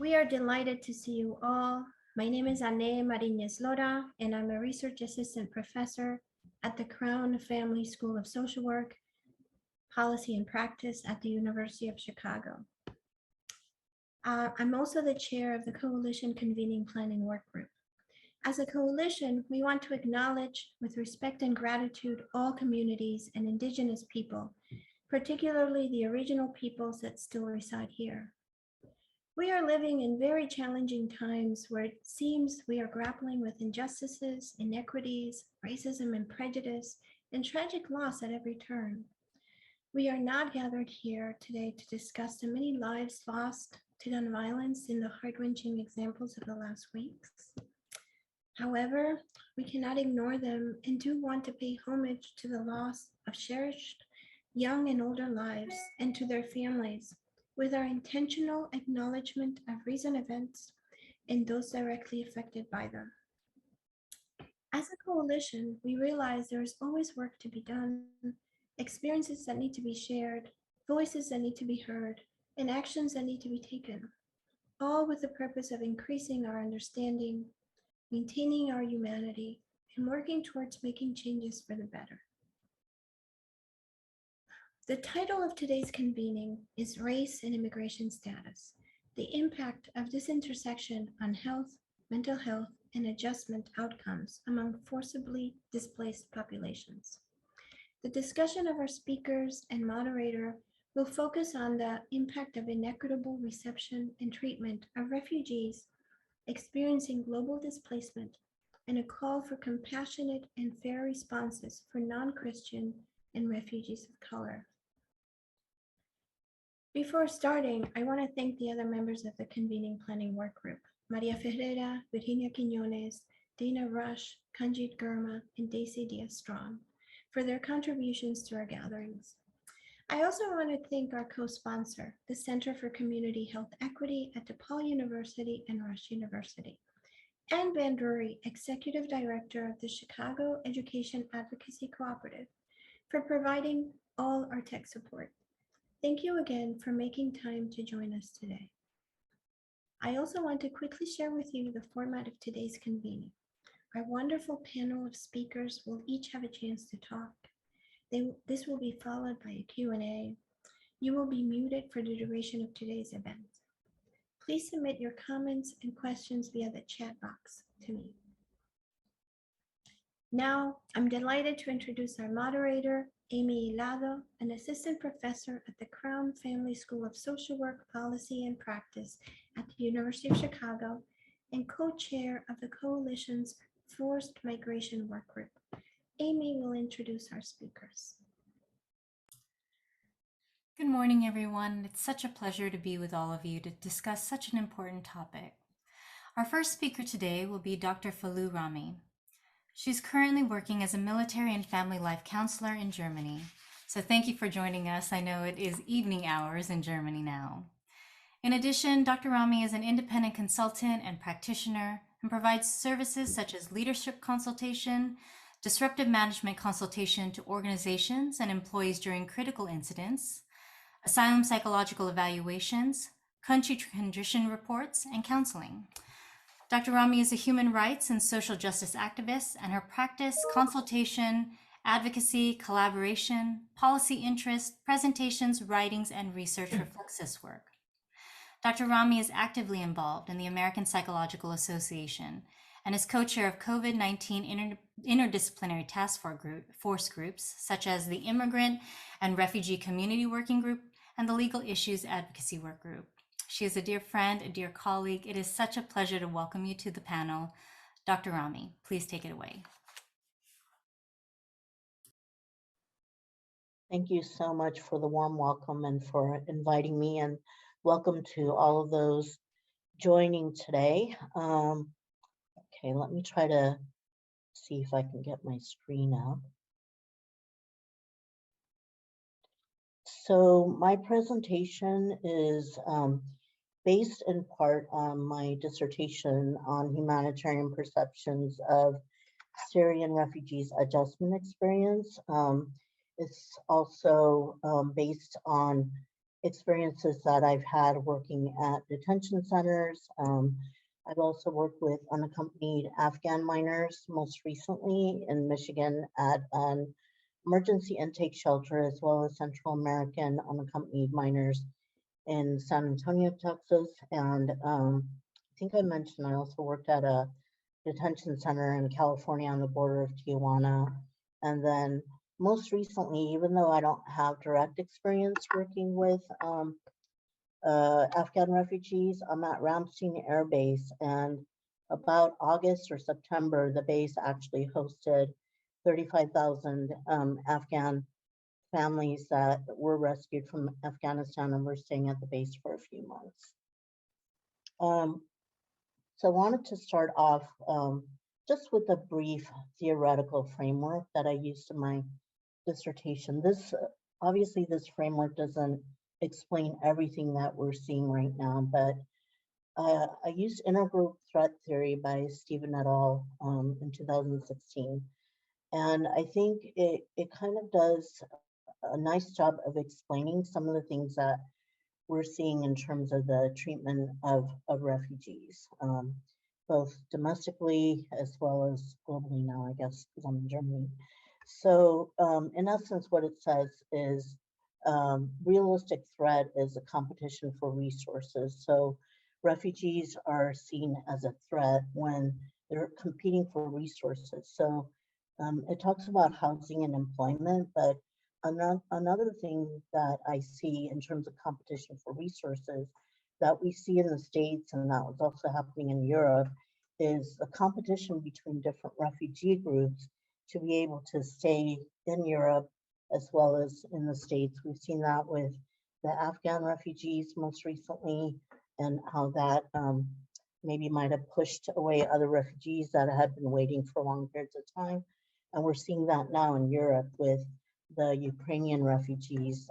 We are delighted to see you all. My name is Anne Mariñez Lora, and I'm a research assistant professor at the Crown Family School of Social Work, Policy and Practice at the University of Chicago. I'm also the chair of the Coalition Convening Planning Work Group. As a coalition, we want to acknowledge with respect and gratitude all communities and Indigenous people, particularly the original peoples that still reside here. We are living in very challenging times where it seems we are grappling with injustices, inequities, racism and prejudice, and tragic loss at every turn. We are not gathered here today to discuss the many lives lost to gun violence in the heart-wrenching examples of the last weeks. However, we cannot ignore them and do want to pay homage to the loss of cherished young and older lives and to their families with our intentional acknowledgement of recent events and those directly affected by them. As a coalition, we realize there is always work to be done, experiences that need to be shared, voices that need to be heard, and actions that need to be taken, all with the purpose of increasing our understanding, maintaining our humanity, and working towards making changes for the better. The title of today's convening is Race and Immigration Status, the impact of this intersection on health, mental health, and adjustment outcomes among forcibly displaced populations. The discussion of our speakers and moderator will focus on the impact of inequitable reception and treatment of refugees experiencing global displacement and a call for compassionate and fair responses for non-Christian and refugees of color. Before starting, I want to thank the other members of the Convening Planning Work Group, Maria Ferreira, Virginia Quiñones, Dana Rush, Kanjit Gurma, and Daisy Diaz-Strong for their contributions to our gatherings. I also want to thank our co-sponsor, the Center for Community Health Equity at DePaul University and Rush University, and Van Drury, Executive Director of the Chicago Education Advocacy Cooperative, for providing all our tech support. Thank you again for making time to join us today. I also want to quickly share with you the format of today's convening. Our wonderful panel of speakers will each have a chance to talk. This will be followed by a Q&A. You will be muted for the duration of today's event. Please submit your comments and questions via the chat box to me. Now, I'm delighted to introduce our moderator, Amy Hilado, an assistant professor at the Crown Family School of Social Work, Policy and Practice at the University of Chicago and co-chair of the Coalition's Forced Migration Work Group. Amy will introduce our speakers. Good morning, everyone. It's such a pleasure to be with all of you to discuss such an important topic. Our first speaker today will be Dr. Falu Rami. She's currently working as a military and family life counselor in Germany. So thank you for joining us. I know it is evening hours in Germany now. In addition, Dr. Rami is an independent consultant and practitioner and provides services such as leadership consultation, disruptive management consultation to organizations and employees during critical incidents, asylum psychological evaluations, country condition reports, and counseling. Dr. Rami is a human rights and social justice activist, and her practice, consultation, advocacy, collaboration, policy interest, presentations, writings, and research reflects this work. Dr. Rami is actively involved in the American Psychological Association and is co-chair of COVID-19 interdisciplinary task force groups, such as the Immigrant and Refugee Community Working Group and the Legal Issues Advocacy Work Group. She is a dear friend, a dear colleague. It is such a pleasure to welcome you to the panel. Dr. Rami, please take it away. Thank you so much for the warm welcome and for inviting me, and welcome to all of those joining today. Okay, let me try to see if I can get my screen up. So my presentation is based in part on my dissertation on humanitarian perceptions of Syrian refugees' adjustment experience. It's also based on experiences that I've had working at detention centers. I've also worked with unaccompanied Afghan minors, most recently in Michigan at an emergency intake shelter, as well as Central American unaccompanied minors in San Antonio, Texas. And I think I mentioned I also worked at a detention center in California on the border of Tijuana. And then most recently, even though I don't have direct experience working with Afghan refugees, I'm at Ramstein Air Base, and about August or September, the base actually hosted 35,000 Afghan families that were rescued from Afghanistan and were staying at the base for a few months. So I wanted to start off just with a brief theoretical framework that I used in my dissertation. Obviously, this framework doesn't explain everything that we're seeing right now, but I used intergroup threat theory by Stephen et al. In 2016. And I think it kind of does a nice job of explaining some of the things that we're seeing in terms of the treatment of refugees, both domestically as well as globally now, I guess, because I'm in Germany. So in essence, what it says is realistic threat is a competition for resources. So refugees are seen as a threat when they're competing for resources. So it talks about housing and employment, but another thing that I see in terms of competition for resources that we see in the States, and that was also happening in Europe, is a competition between different refugee groups to be able to stay in Europe as well as in the States. We've seen that with the Afghan refugees most recently, and how that maybe might have pushed away other refugees that had been waiting for long periods of time. And we're seeing that now in Europe with the Ukrainian refugees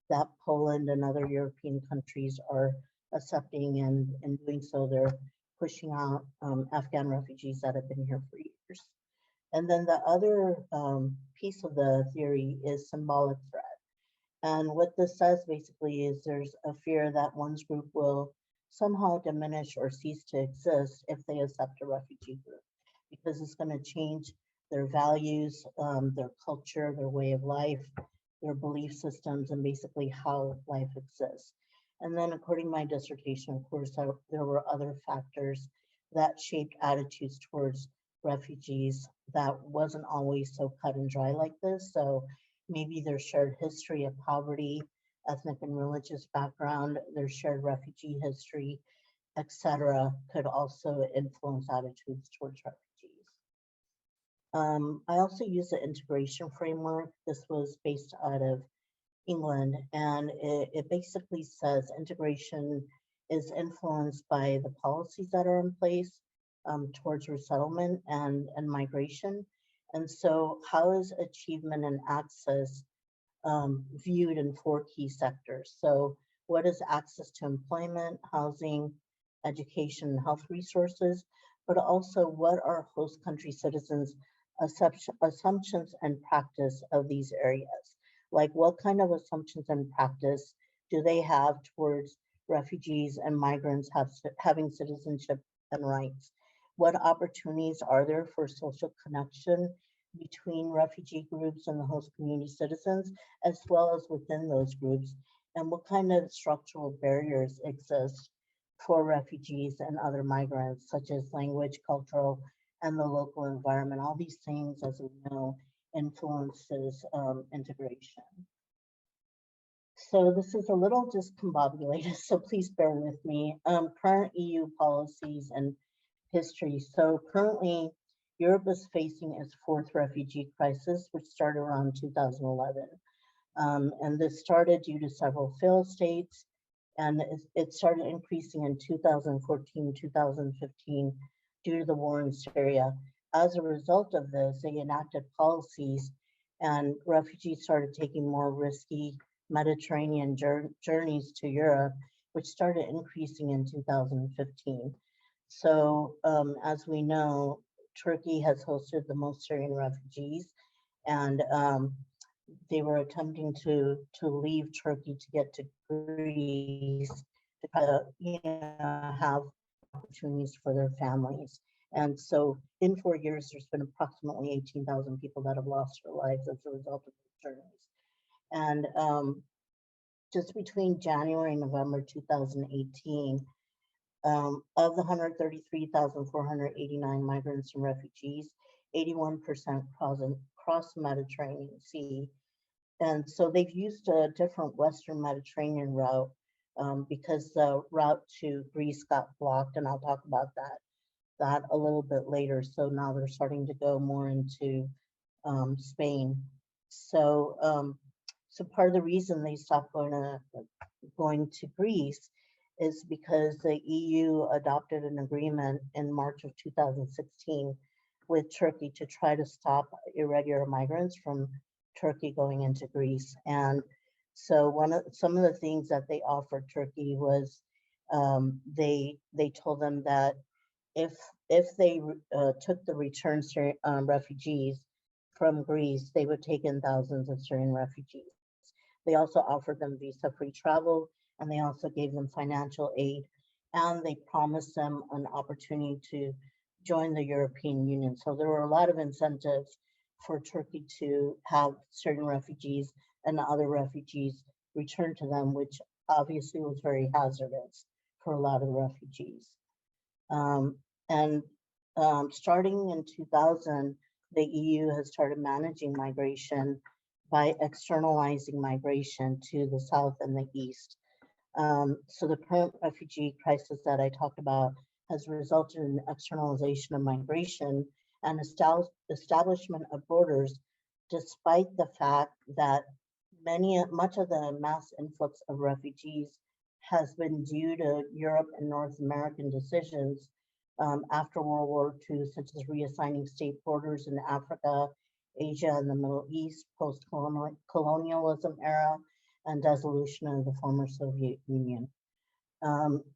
that Poland and other European countries are accepting, and in doing so, they're pushing out Afghan refugees that have been here for years. And then the other piece of the theory is symbolic threat. And what this says basically is there's a fear that one's group will somehow diminish or cease to exist if they accept a refugee group, because it's going to change their values, their culture, their way of life, their belief systems, and basically how life exists. And then according to my dissertation, of course, there were other factors that shaped attitudes towards refugees that wasn't always so cut and dry like this. So maybe their shared history of poverty, ethnic and religious background, their shared refugee history, etc., could also influence attitudes towards refugees. I also use the integration framework. This was based out of England, and it basically says integration is influenced by the policies that are in place towards resettlement and migration. And so how is achievement and access viewed in 4 key sectors? So what is access to employment, housing, education, and health resources, but also what are host country citizens' assumptions and practice of these areas? Like what kind of assumptions and practice do they have towards refugees and migrants having citizenship and rights? What opportunities are there for social connection between refugee groups and the host community citizens, as well as within those groups? And what kind of structural barriers exist for refugees and other migrants, such as language, cultural, and the local environment? All these things, as we know, influences integration. So this is a little discombobulated, so please bear with me. Current EU policies and history. So currently, Europe is facing its 4th refugee crisis, which started around 2011. And this started due to several failed states, and it started increasing in 2014, 2015, due to the war in Syria. As a result of this, they enacted policies, and refugees started taking more risky Mediterranean journeys to Europe, which started increasing in 2015. So as we know, Turkey has hosted the most Syrian refugees, and they were attempting to leave Turkey to get to Greece to try to, have opportunities for their families. And so in 4 years, there's been approximately 18,000 people that have lost their lives as a result of their journeys. And just between January and November 2018, of the 133,489 migrants and refugees, 81% cross the Mediterranean Sea. And so they've used a different Western Mediterranean route because the route to Greece got blocked, and I'll talk about that a little bit later. So now they're starting to go more into Spain. So so part of the reason they stopped going to Greece is because the EU adopted an agreement in March of 2016 with Turkey to try to stop irregular migrants from Turkey going into Greece. And so some of the things that they offered Turkey was they told them that if they took the returned refugees from Greece, they would take in thousands of Syrian refugees. They also offered them visa-free travel, and they also gave them financial aid, and they promised them an opportunity to join the European Union. So there were a lot of incentives for Turkey to have certain refugees and other refugees returned to them, which obviously was very hazardous for a lot of the refugees. Starting in 2000, the EU has started managing migration by externalizing migration to the south and the east. So the current refugee crisis that I talked about has resulted in externalization of migration and establishment of borders, despite the fact that much of the mass influx of refugees has been due to Europe and North American decisions after World War II, such as reassigning state borders in Africa, Asia, and the Middle East, post-colonialism era, and dissolution of the former Soviet Union.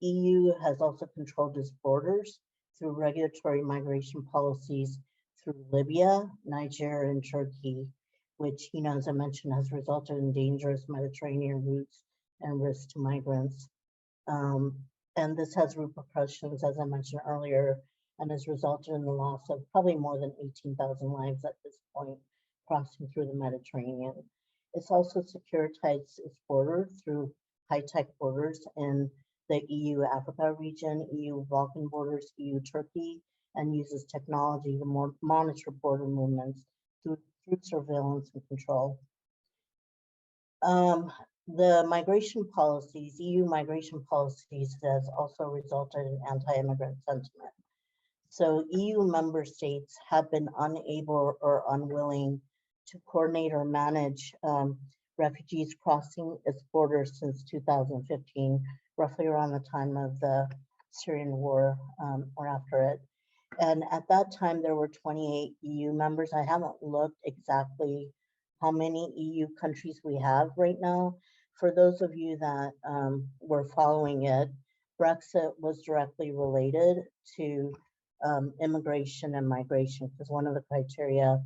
EU has also controlled its borders through regulatory migration policies through Libya, Niger, and Turkey, which, as I mentioned, has resulted in dangerous Mediterranean routes and risks to migrants. And this has repercussions, as I mentioned earlier, and has resulted in the loss of probably more than 18,000 lives at this point crossing through the Mediterranean. It's also securitized its border through high-tech borders in the EU-Africa region, EU-Balkan borders, EU-Turkey, and uses technology to monitor border movements through surveillance and control. The migration policies, EU migration policies, has also resulted in anti-immigrant sentiment. So EU member states have been unable or unwilling to coordinate or manage refugees crossing its borders since 2015, roughly around the time of the Syrian war or after it. And at that time, there were 28 EU members. I haven't looked exactly how many EU countries we have right now. For those of you that were following it, Brexit was directly related to immigration and migration, because one of the criteria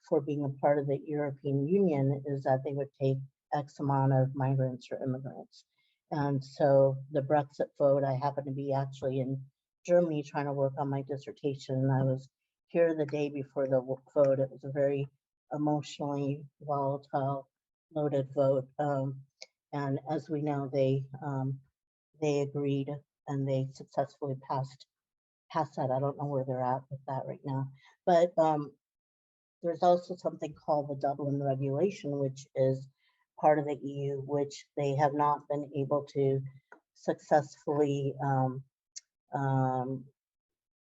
for being a part of the European Union is that they would take X amount of migrants or immigrants. And so the Brexit vote, I happened to be actually in Germany trying to work on my dissertation, and I was here the day before the vote. It was a very emotionally volatile, loaded vote. And as we know, they agreed and they successfully passed that. I don't know where they're at with that right now, but there's also something called the Dublin Regulation, which is part of the EU, which they have not been able to successfully,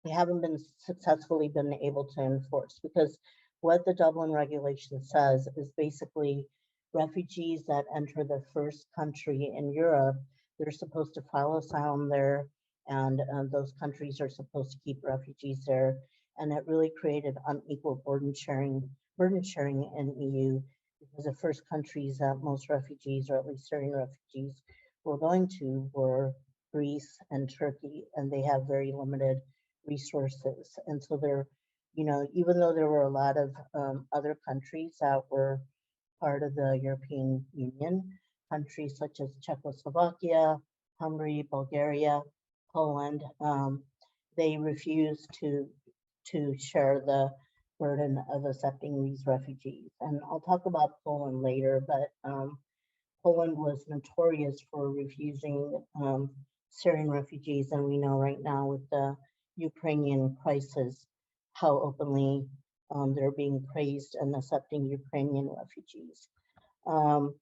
they haven't been successfully been able to enforce, because what the Dublin Regulation says is basically refugees that enter the first country in Europe, they're supposed to file asylum there, and those countries are supposed to keep refugees there. And it really created unequal burden sharing in EU, because the first countries that most refugees, or at least Syrian refugees, were going to were Greece and Turkey, and they have very limited resources. And so they're, even though there were a lot of other countries that were part of the European Union, countries such as Czechoslovakia, Hungary, Bulgaria, Poland. They refuse to share the burden of accepting these refugees. And I'll talk about Poland later, but Poland was notorious for refusing Syrian refugees, and we know right now with the Ukrainian crisis how openly they're being praised and accepting Ukrainian refugees. Um,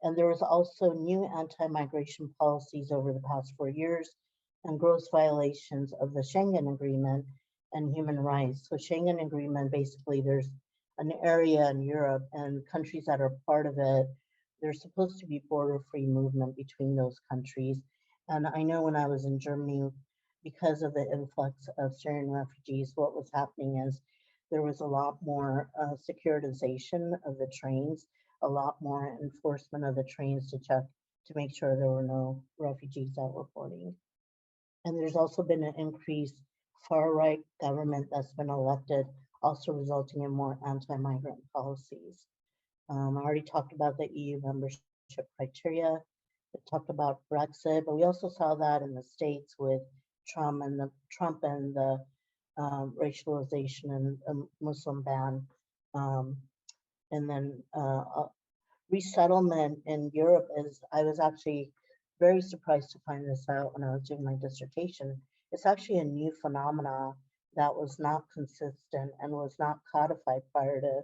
and there was also new anti-migration policies over the past 4 years and gross violations of the Schengen Agreement and human rights. So Schengen Agreement, basically there's an area in Europe and countries that are part of it, there's supposed to be border-free movement between those countries. And I know when I was in Germany, because of the influx of Syrian refugees, what was happening is there was a lot more securitization of the trains, a lot more enforcement of the trains to check to make sure there were no refugees that were boarding. And there's also been an increased far-right government that's been elected, also resulting in more anti-migrant policies. I already talked about the EU membership criteria. I talked about Brexit, but we also saw that in the States with Trump and the racialization and Muslim ban. And then resettlement in Europe is, I was actually very surprised to find this out when I was doing my dissertation. It's actually a new phenomena that was not consistent and was not codified prior to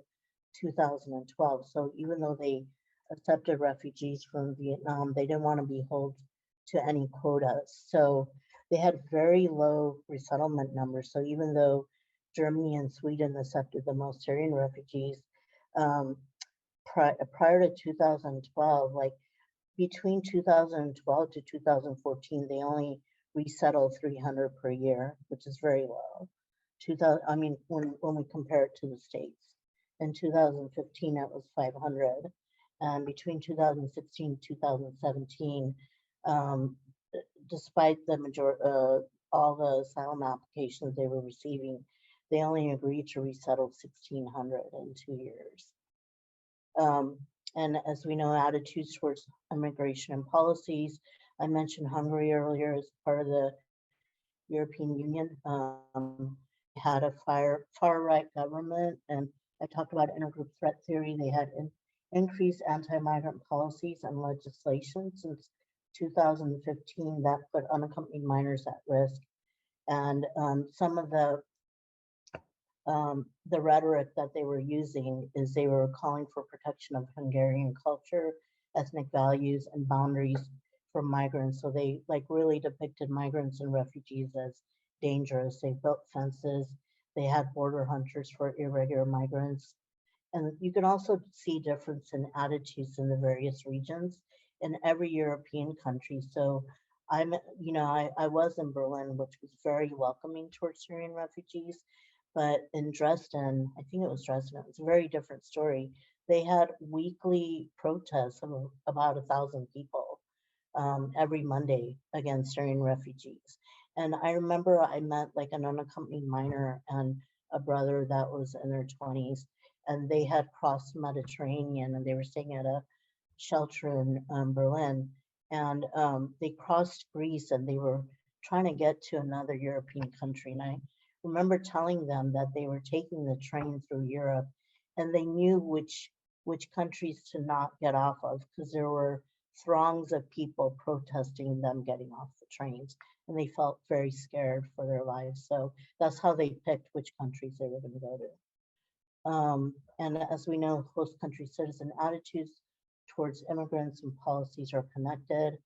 2012. So even though they accepted refugees from Vietnam, they didn't want to be held to any quotas. So they had very low resettlement numbers. So even though Germany and Sweden accepted the most Syrian refugees, prior to 2012, like between 2012 to 2014, they only resettled 300 per year, which is very low. I mean, when we compare it to the States. In 2015, it was 500. And between 2016 and 2017, despite the all the asylum applications they were receiving, they only agreed to resettle 1,600 in 2 years. And as we know, attitudes towards immigration and policies, I mentioned Hungary earlier as part of the European Union. Had a far-right government, and I talked about intergroup threat theory. They had increased anti-migrant policies and legislation since 2015 that put unaccompanied minors at risk. And some of the rhetoric that they were using is they were calling for protection of Hungarian culture, ethnic values, and boundaries for migrants. So they like really depicted migrants and refugees as dangerous. They built fences. They had border hunters for irregular migrants. And you can also see difference in attitudes in the various regions in every European country. So I was in Berlin, which was very welcoming towards Syrian refugees. But in Dresden, I think it was Dresden, it was a very different story. They had weekly protests of about 1,000 people every Monday against Syrian refugees. And I remember I met like an unaccompanied minor and a brother that was in their 20s, and they had crossed Mediterranean and they were staying at a shelter in Berlin. And they crossed Greece and they were trying to get to another European country. And I remember telling them that they were taking the train through Europe and they knew which countries to not get off of because there were throngs of people protesting them getting off the trains, and they felt very scared for their lives. So that's how they picked which countries they were going to go to. And as we know, host country citizen attitudes towards immigrants and policies are connected.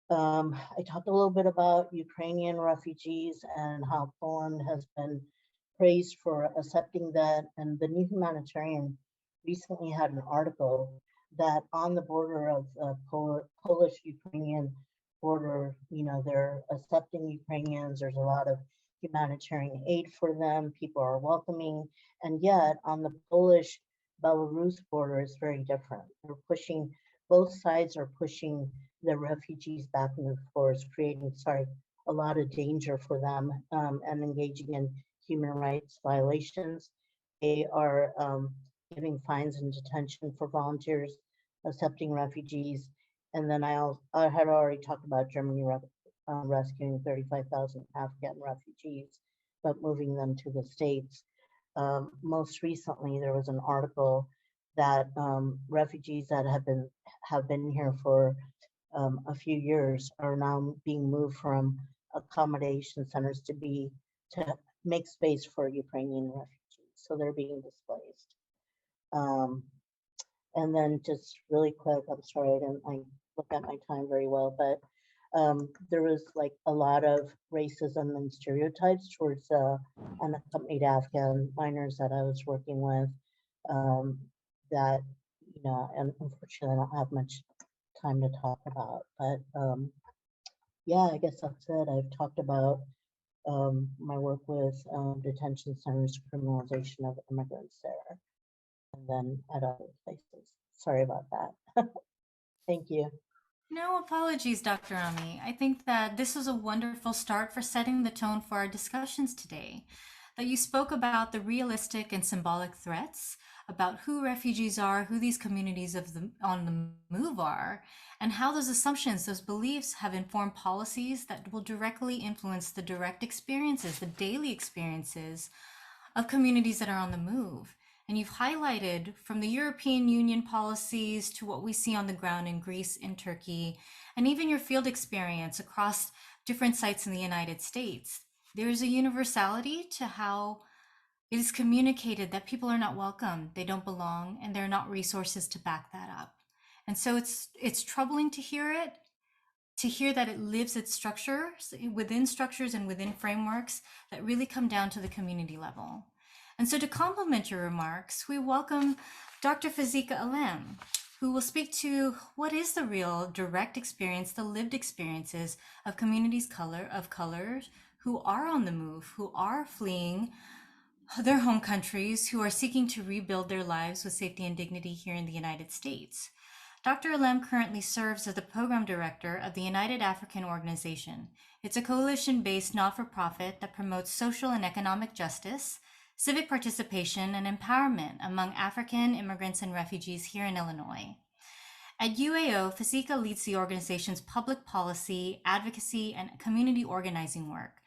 I talked a little bit about Ukrainian refugees and how Poland has been praised for accepting that. And the New Humanitarian recently had an article that on the border of Polish-Ukrainian border, they're accepting Ukrainians. There's a lot of humanitarian aid for them. People are welcoming. And yet on the Polish-Belarus border is very different. Both sides are pushing the refugees back and forth, creating, a lot of danger for them and engaging in human rights violations. They are giving fines and detention for volunteers accepting refugees. And then I had already talked about Germany rescuing 35,000 Afghan refugees, but moving them to the States. Most recently, there was an article that refugees that have been here for a few years are now being moved from accommodation centers to make space for Ukrainian refugees. So they're being displaced. And then just really quick, I'm sorry, I didn't look at my time very well, but there was like a lot of racism and stereotypes towards unaccompanied Afghan minors that I was working with that, you know, and unfortunately I don't have much time to talk about, but yeah, I guess that's it. I've talked about my work with detention centers, criminalization of immigrants there, and then at other places. Sorry about that. Thank you. No apologies, Dr. Rami. I think that this was a wonderful start for setting the tone for our discussions today. That you spoke about the realistic and symbolic threats, about who refugees are, who these communities on the move are, and how those assumptions, those beliefs have informed policies that will directly influence the direct experiences, the daily experiences of communities that are on the move. And you've highlighted from the European Union policies to what we see on the ground in Greece and Turkey, and even your field experience across different sites in the United States. There is a universality to how it is communicated that people are not welcome, they don't belong, and there are not resources to back that up. And so it's troubling to hear it, to hear that it lives its structures within structures and within frameworks that really come down to the community level. And so to complement your remarks, we welcome Dr. Fasika Alem, who will speak to what is the real direct experience, the lived experiences of communities of color who are on the move, who are fleeing their home countries, who are seeking to rebuild their lives with safety and dignity here in the United States. Dr. Alem currently serves as the program director of the United African Organization. It's a coalition-based not-for-profit that promotes social and economic justice, civic participation, and empowerment among African immigrants and refugees here in Illinois. At UAO, Fasika leads the organization's public policy, advocacy, and community organizing work,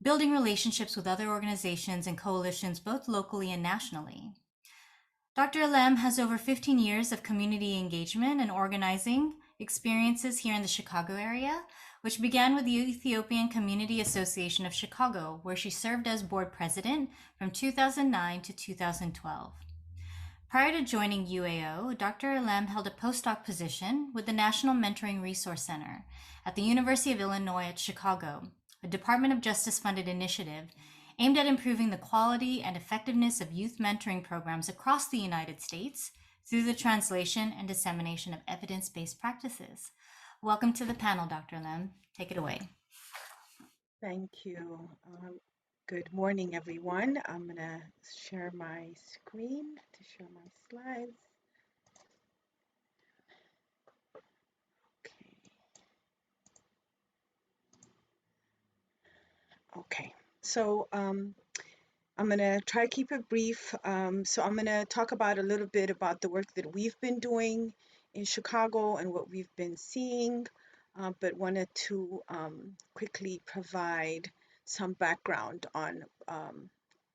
building relationships with other organizations and coalitions both locally and nationally. Dr. Alem has over 15 years of community engagement and organizing experiences here in the Chicago area, which began with the Ethiopian Community Association of Chicago, where she served as board president from 2009 to 2012. Prior to joining UAO, Dr. Alem held a postdoc position with the National Mentoring Resource Center at the University of Illinois at Chicago, a Department of Justice funded initiative aimed at improving the quality and effectiveness of youth mentoring programs across the United States through the translation and dissemination of evidence-based practices. Welcome to the panel, Dr. Alem. Take it away. Thank you. Good morning, everyone. I'm going to share my screen to share my slides. Okay. So I'm going to try to keep it brief. So I'm going to talk about a little bit about the work that we've been doing in Chicago and what we've been seeing, but wanted to quickly provide some background on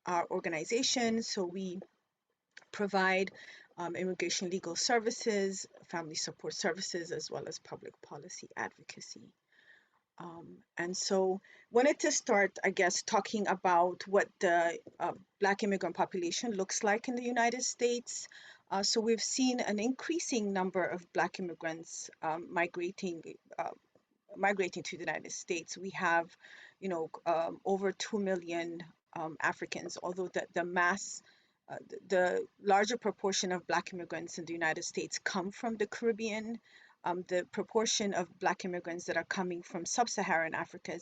our organization. So we provide immigration legal services, family support services, as well as public policy advocacy. And so wanted to start, I guess, talking about what the Black immigrant population looks like in the United States. So we've seen an increasing number of Black immigrants migrating to the United States. We have, over 2 million Africans, although the larger proportion of Black immigrants in the United States come from the Caribbean. The proportion of Black immigrants that are coming from sub-Saharan Africa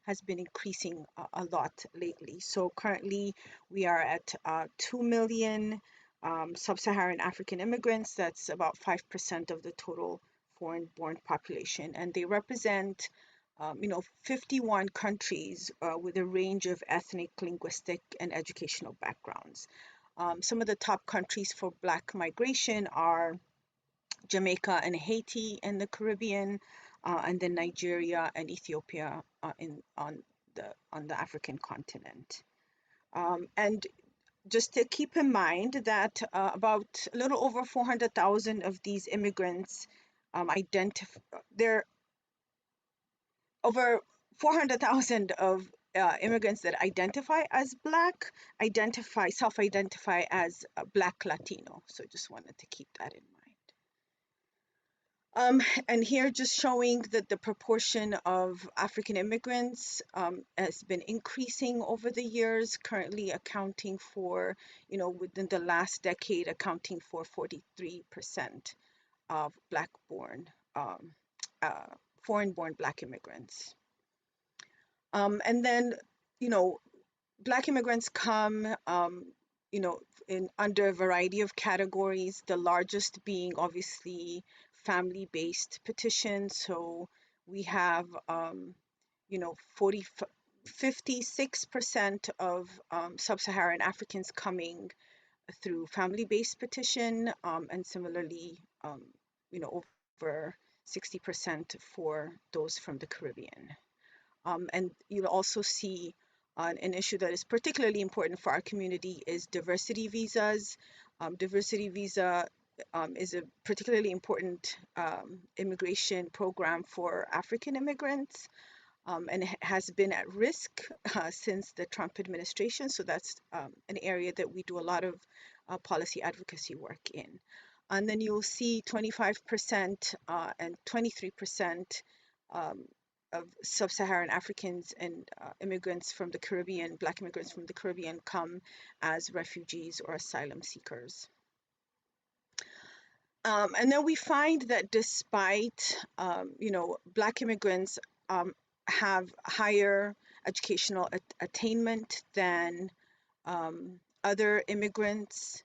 has been increasing a lot lately. So currently we are at 2 million sub-Saharan African immigrants. That's about 5% of the total foreign-born population, and they represent 51 countries with a range of ethnic, linguistic, and educational backgrounds. Some of the top countries for Black migration are Jamaica and Haiti in the Caribbean, and then Nigeria and Ethiopia on the African continent. And just to keep in mind that about a little over 400,000 of these immigrants there over 400,000 of immigrants that identify as Black self-identify as Black Latino. So just wanted to keep that in mind. And here just showing that the proportion of African immigrants has been increasing over the years, currently accounting for, within the last decade, accounting for 43% of foreign-born Black immigrants. And then, Black immigrants come, under a variety of categories, the largest being obviously family-based petitions. So we have, 56% of sub-Saharan Africans coming through family-based petition, and similarly, over 60% for those from the Caribbean. And you'll also see an issue that is particularly important for our community is diversity visas. Diversity visa is a particularly important immigration program for African immigrants, and has been at risk since the Trump administration. So that's an area that we do a lot of policy advocacy work in. And then you'll see 25% and 23% of sub-Saharan Africans and immigrants from the Caribbean, Black immigrants from the Caribbean, come as refugees or asylum seekers. And then we find that despite, Black immigrants have higher educational attainment than other immigrants.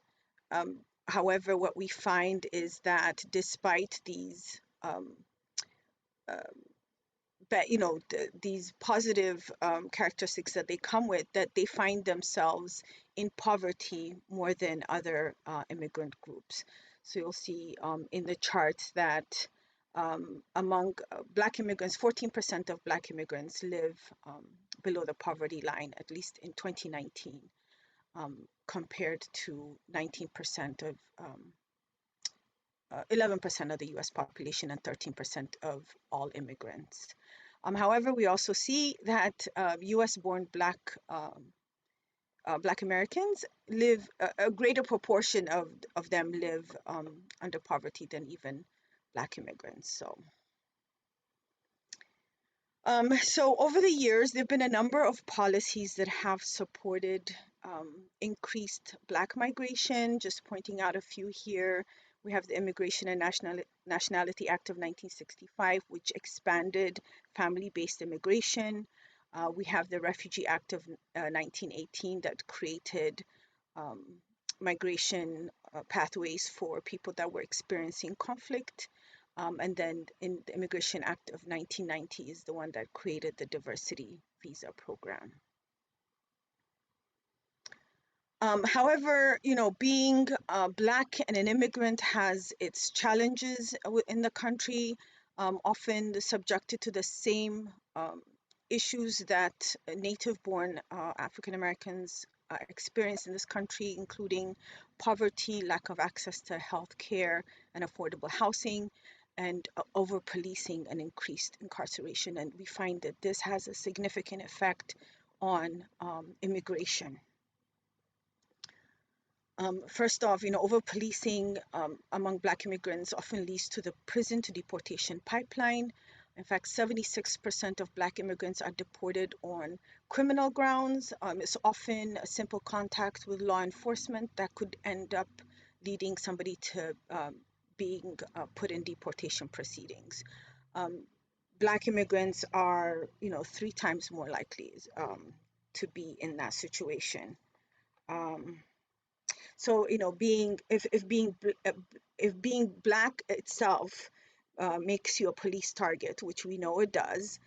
However, what we find is that despite these these positive characteristics that they come with, that they find themselves in poverty more than other immigrant groups. So you'll see in the charts that among Black immigrants, 14% of Black immigrants live below the poverty line, at least in 2019, compared to 19% of 11% of the US population and 13% of all immigrants. However, we also see that US-born Black Americans live, a greater proportion of them live under poverty than even Black immigrants. So over the years, there have been a number of policies that have supported increased Black migration. Just pointing out a few here. We have the Immigration and Nationality Act of 1965, which expanded family-based immigration. We have the Refugee Act of 1918 that created migration pathways for people that were experiencing conflict. And then in the Immigration Act of 1990 is the one that created the diversity visa program. However, being Black and an immigrant has its challenges in the country, often subjected to the same issues that native-born African Americans experience in this country, including poverty, lack of access to health care and affordable housing, and over-policing and increased incarceration. And we find that this has a significant effect on immigration. First off, over-policing among Black immigrants often leads to the prison to deportation pipeline. In fact, 76% of Black immigrants are deported on criminal grounds. It's often a simple contact with law enforcement that could end up leading somebody to being put in deportation proceedings. Black immigrants are, 3 times more likely to be in that situation. So, if being Black itself makes you a police target, which we know it does,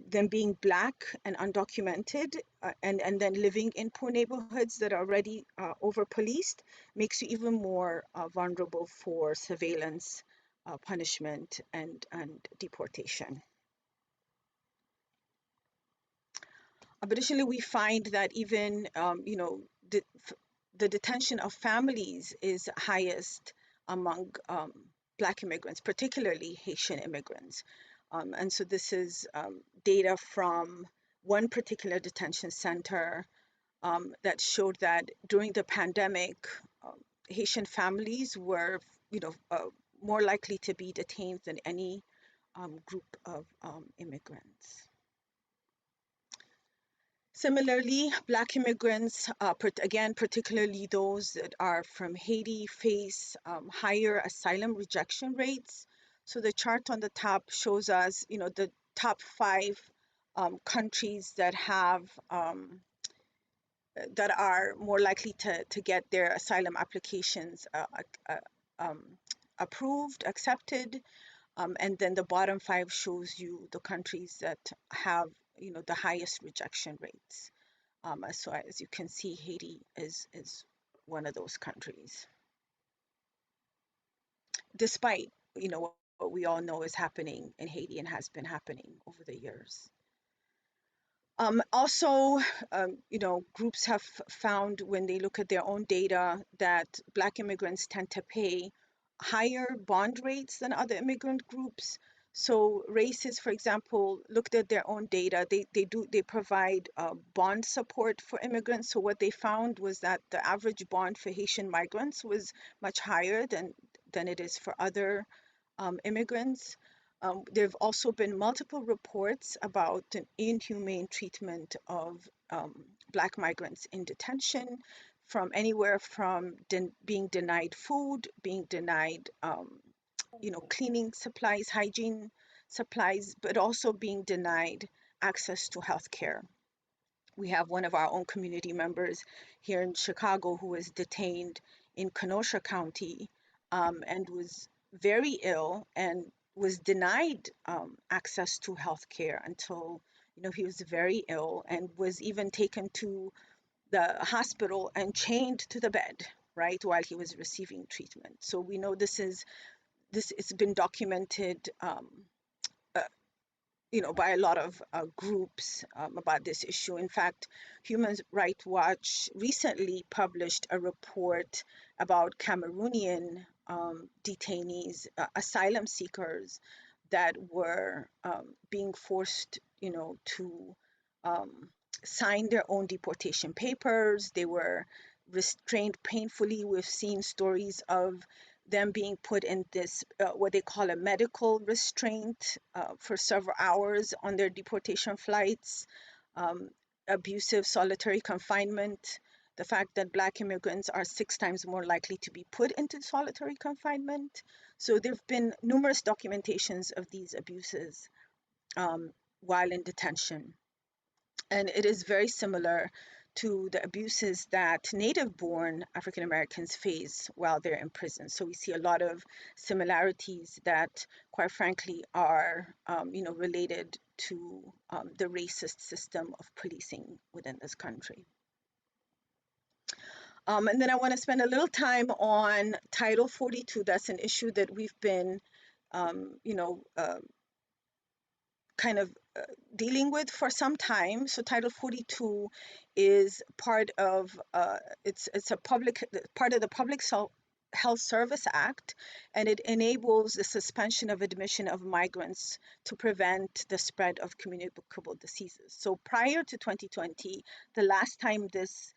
then being Black and undocumented and then living in poor neighborhoods that are already over-policed makes you even more vulnerable for surveillance punishment and deportation. Additionally, we find that even the detention of families is highest among Black immigrants, particularly Haitian immigrants. And so this is data from one particular detention center that showed that during the pandemic, Haitian families were, more likely to be detained than any group of immigrants. Similarly, Black immigrants, again, particularly those that are from Haiti, face higher asylum rejection rates. So the chart on the top shows us, the top 5 countries that have that are more likely to get their asylum applications approved, accepted, and then the bottom 5 shows you the countries that have, the highest rejection rates. So as you can see, Haiti is one of those countries, despite, what we all know is happening in Haiti and has been happening over the years. Also, groups have found when they look at their own data that Black immigrants tend to pay higher bond rates than other immigrant groups. So races, for example, looked at their own data. They provide bond support for immigrants. So what they found was that the average bond for Haitian migrants was much higher than it is for other immigrants. There have also been multiple reports about an inhumane treatment of Black migrants in detention, from anywhere from being denied food, being denied, cleaning supplies, hygiene supplies, but also being denied access to health care. We have one of our own community members here in Chicago who was detained in Kenosha County and was very ill and was denied access to health care until he was very ill, and was even taken to the hospital and chained to the bed, right, while he was receiving treatment. So we know this it's been documented by a lot of groups about this issue. In fact, Human Rights Watch recently published a report about Cameroonian detainees, asylum seekers that were being forced, to sign their own deportation papers. They were restrained painfully. We've seen stories of them being put in this, what they call a medical restraint for several hours on their deportation flights, abusive solitary confinement, the fact that Black immigrants are 6 times more likely to be put into solitary confinement. So there have been numerous documentations of these abuses while in detention. And it is very similar to the abuses that native-born African Americans face while they're in prison. So we see a lot of similarities that, quite frankly, are related to the racist system of policing within this country. And then I want to spend a little time on Title 42. That's an issue that we've been, kind of dealing with for some time. So Title 42 is part of it's a public part of the Public Health Service Act, and it enables the suspension of admission of migrants to prevent the spread of communicable diseases. So prior to 2020, the last time this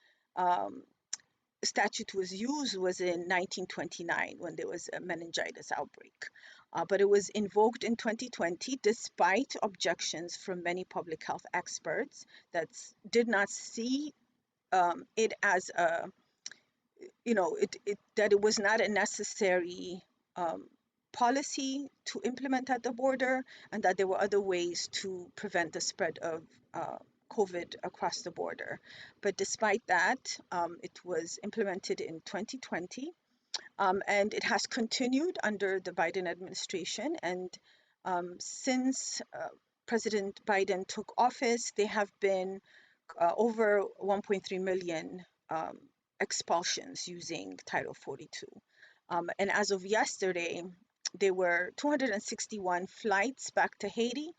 statute was used was in 1929 when there was a meningitis outbreak. But it was invoked in 2020 despite objections from many public health experts that did not see it as a, that it was not a necessary policy to implement at the border, and that there were other ways to prevent the spread of COVID across the border. But despite that, it was implemented in 2020, and it has continued under the Biden administration. And since President Biden took office, there have been over 1.3 million expulsions using Title 42. And as of yesterday, there were 261 flights back to Haiti,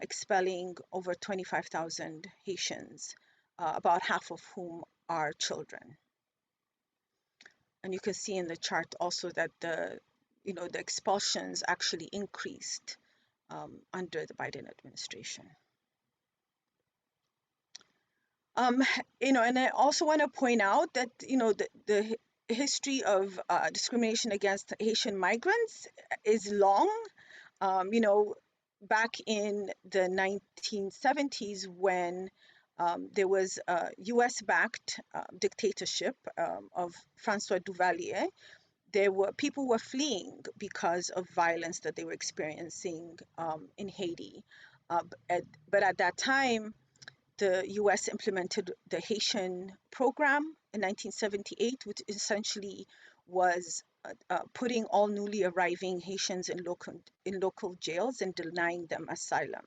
expelling over 25,000 Haitians, about half of whom are children. And you can see in the chart also that the expulsions actually increased under the Biden administration. And I also want to point out that the history of discrimination against Haitian migrants is long. Back in the 1970s, when there was a U.S.-backed dictatorship of Francois Duvalier, people were fleeing because of violence that they were experiencing in Haiti. But at that time, the US implemented the Haitian program in 1978, which essentially was putting all newly arriving Haitians in local jails and denying them asylum.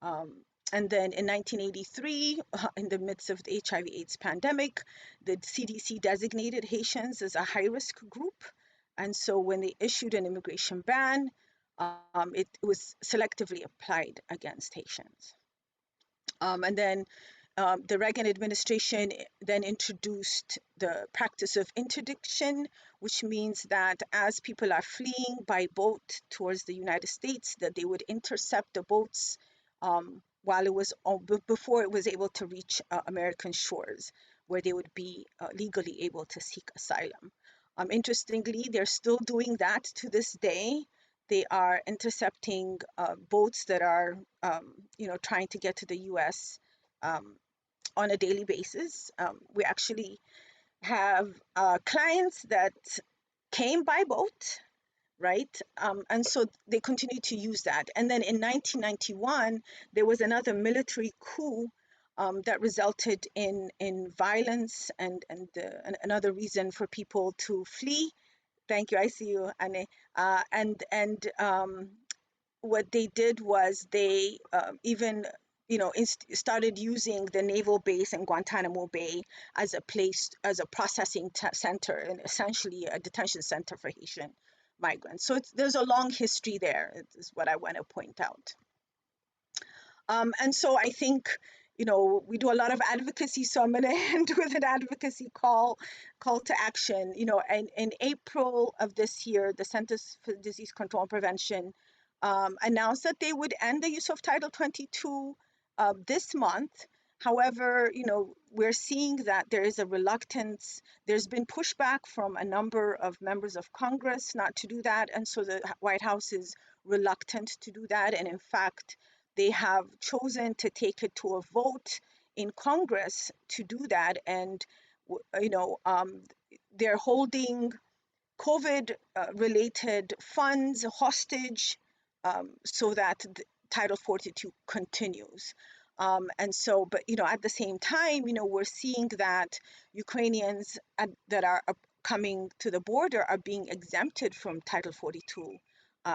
And then in 1983, in the midst of the HIV/AIDS pandemic, the CDC designated Haitians as a high-risk group. And so when they issued an immigration ban, it was selectively applied against Haitians. And then the Reagan administration then introduced the practice of interdiction, which means that as people are fleeing by boat towards the United States, that they would intercept the boats before it was able to reach American shores, where they would be legally able to seek asylum. Interestingly, they're still doing that to this day. They are intercepting boats that are, trying to get to the U.S. On a daily basis. We actually have clients that came by boat, right? And so they continue to use that. And then in 1991, there was another military coup that resulted in violence and another reason for people to flee. Thank you. I see you, Anne. What they did was they even started using the naval base in Guantanamo Bay as a processing center, and essentially a detention center for Haitian migrants. So there's a long history there, is what I want to point out. And so I think, we do a lot of advocacy, so I'm going to end with an advocacy call to action. In April of this year, the Centers for Disease Control and Prevention announced that they would end the use of Title 22 this month. However, we're seeing that there is a reluctance. There's been pushback from a number of members of Congress not to do that. And so the White House is reluctant to do that. And in fact, they have chosen to take it to a vote in Congress to do that. And, they're holding COVID-related funds hostage so that Title 42 continues. And so, but, at the same time, we're seeing that Ukrainians that are coming to the border are being exempted from Title 42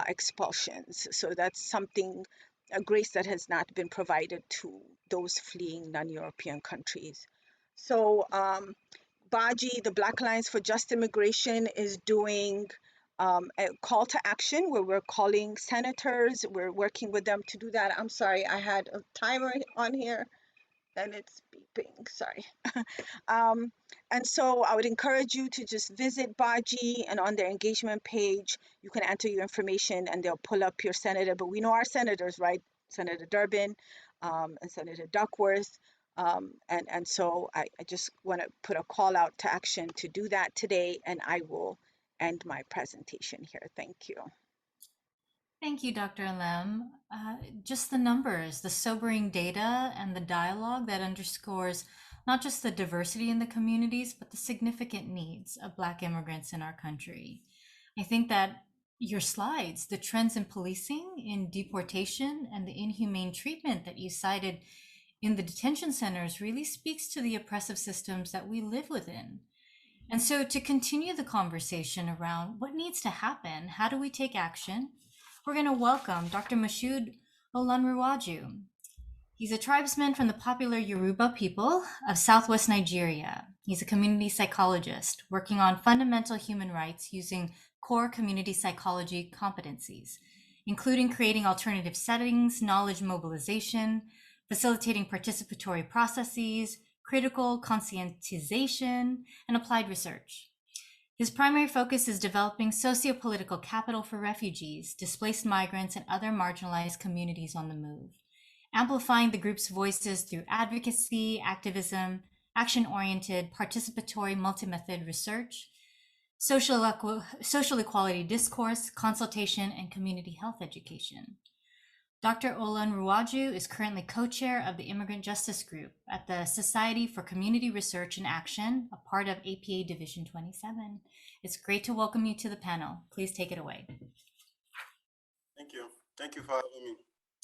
expulsions. So that's something, a grace that has not been provided to those fleeing non-European countries. So BAJI, the Black Alliance for Just Immigration, is doing a call to action where we're calling senators. We're working with them to do that. I'm sorry, I had a timer on here and it's beeping, sorry. And so I would encourage you to just visit BAJI, and on their engagement page, you can enter your information and they'll pull up your senator. But we know our senators, right? Senator Durbin and Senator Duckworth. And so I just want to put a call out to action to do that today, and I will end my presentation here. Thank you. Thank you, Dr. Alem. Just the numbers, the sobering data, and the dialogue that underscores not just the diversity in the communities, but the significant needs of Black immigrants in our country. I think that your slides, the trends in policing, in deportation, and the inhumane treatment that you cited in the detention centers really speaks to the oppressive systems that we live within. And so to continue the conversation around what needs to happen, how do we take action, we're going to welcome Dr. Moshood Olanrewaju. He's a tribesman from the popular Yoruba people of Southwest Nigeria. He's a community psychologist working on fundamental human rights using core community psychology competencies, including creating alternative settings, knowledge mobilization, facilitating participatory processes, critical conscientization, and applied research. His primary focus is developing socio-political capital for refugees, displaced migrants, and other marginalized communities on the move, amplifying the group's voices through advocacy, activism, action-oriented, participatory, multi-method research, social equality discourse, consultation, and community health education. Dr. Olanrewaju is currently co-chair of the Immigrant Justice Group at the Society for Community Research and Action, a part of APA Division 27. It's great to welcome you to the panel. Please take it away. Thank you. Thank you for having me.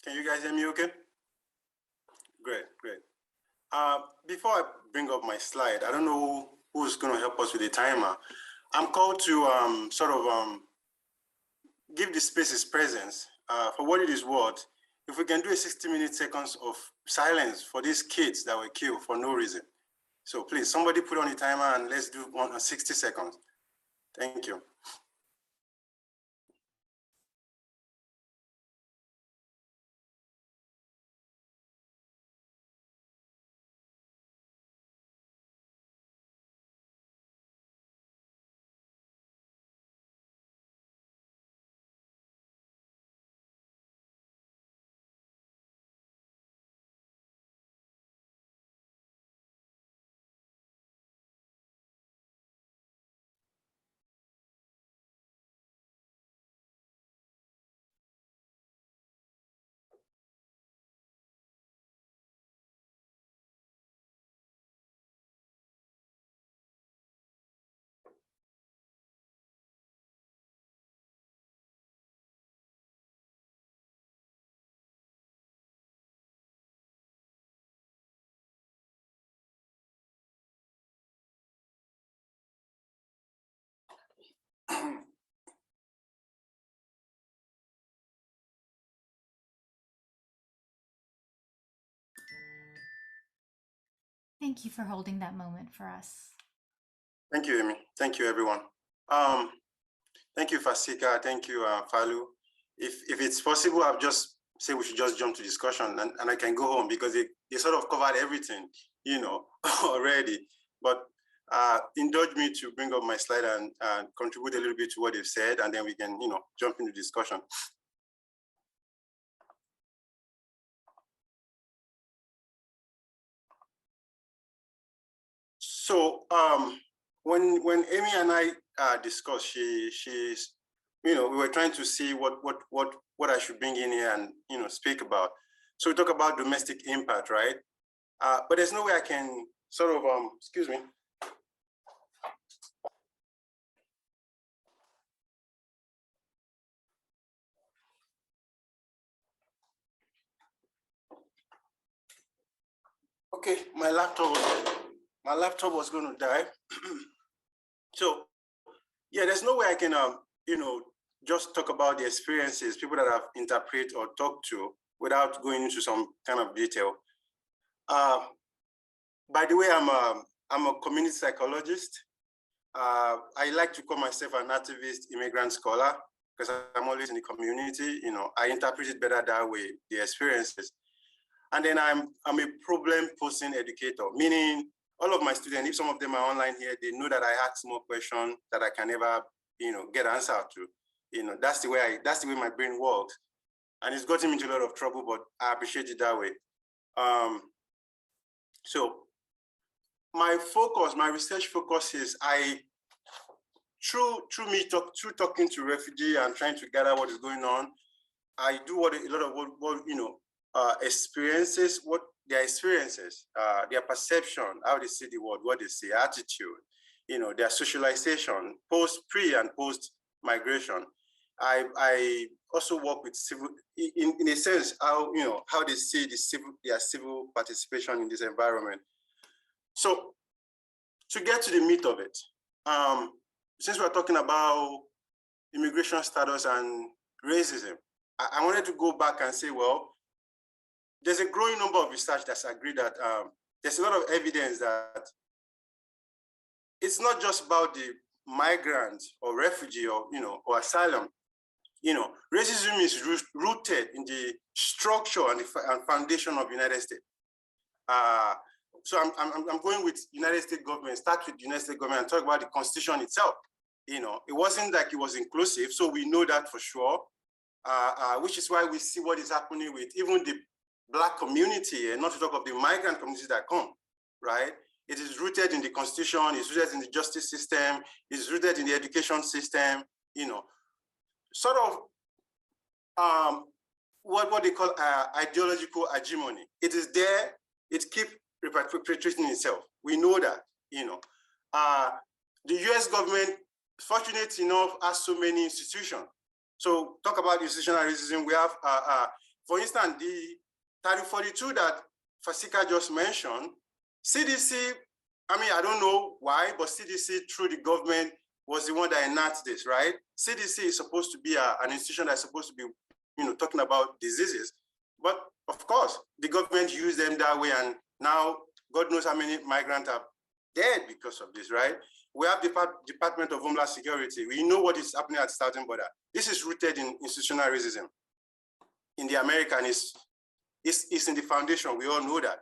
Can you guys hear me okay? Great, great. Before I bring up my slide, I don't know who's going to help us with the timer. I'm called to give the space its presence. For what it is worth, if we can do a 60 seconds of silence for these kids that were killed for no reason. So please, somebody put on the timer and let's do 60 seconds. Thank you. Thank you for holding that moment for us. Thank you, Amy. Thank you, everyone. Thank you, Fasika. Thank you, Falu. If it's possible, I'll just say we should just jump to discussion and I can go home because they sort of covered everything, you know, already. But indulge me to bring up my slide and contribute a little bit to what they've said, and then we can, you know, jump into discussion. So when Amy and I discussed, she's, you know, we were trying to see what I should bring in here and, you know, speak about. So we talk about domestic impact, right? But there's no way I can sort of, excuse me. Okay, my laptop was going to die. So yeah, there's no way I can, you know, just talk about the experiences, people that I've interpreted or talked to without going into some kind of detail. By the way, I'm a community psychologist. I like to call myself an activist immigrant scholar because I'm always in the community. You know, I interpret it better that way, the experiences. And then I'm a problem posing educator, meaning all of my students, if some of them are online here, they know that I ask more questions that I can never, you know, get answer to. You know, that's the way my brain works. And it's gotten me into a lot of trouble, but I appreciate it that way. So my focus, my research focus is through talking to refugees and trying to gather what is going on, I do a lot of what you know, experiences, what their experiences, their perception, how they see the world, what they see, attitude, you know, their socialization, pre and post migration. I also work with civil, in a sense, how, you know, how they see their civil participation in this environment. So to get to the meat of it, since we're talking about immigration status and racism, I wanted to go back and say, well, there's a growing number of research that's agreed that there's a lot of evidence that it's not just about the migrant or refugee or, or asylum, racism is rooted in the structure and the foundation of United States. So I'm going with United States government, start with United States government and talk about the Constitution itself. It wasn't like it was inclusive, so we know that for sure, which is why we see what is happening with even the Black community, and not to talk of the migrant communities that come, right? It is rooted in the Constitution, it's rooted in the justice system, it's rooted in the education system, sort of what they call ideological hegemony. It is there, it keeps perpetuating itself. We know that, the US government, fortunate enough, has so many institutions. So talk about institutional racism. We have, for instance, the 3042 that Fasika just mentioned, CDC, I don't know why, but CDC through the government was the one that enacted this, right? CDC is supposed to be an institution that's supposed to be, talking about diseases. But of course, the government used them that way, and now God knows how many migrants are dead because of this, right? We have the Department of Homeland Security. We know what is happening at the southern border. This is rooted in institutional racism in the American. It's in the foundation. We all know that.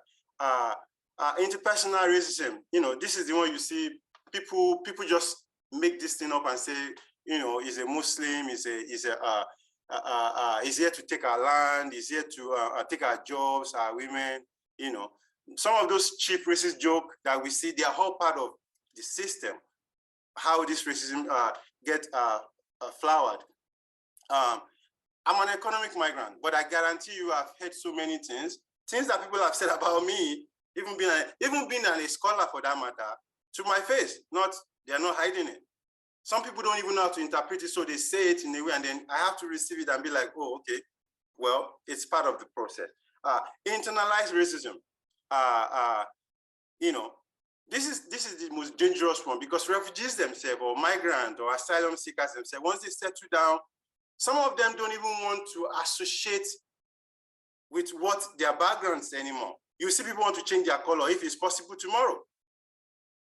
Interpersonal racism. This is the one you see. People just make this thing up and say, he's a Muslim. He's here to take our land. He's here to take our jobs, our women. Some of those cheap racist jokes that we see, they are all part of the system. How this racism get flowered. I'm an economic migrant, but I guarantee you I've heard so many things that people have said about me, even being a scholar for that matter, to my face. They're not hiding it. Some people don't even know how to interpret it, so they say it in a way, and then I have to receive it and be like, oh, okay, well, it's part of the process. Internalized racism. This is the most dangerous one, because refugees themselves, or migrants or asylum seekers themselves, once they settle down, some of them don't even want to associate with what their backgrounds anymore. You see people want to change their color if it's possible tomorrow.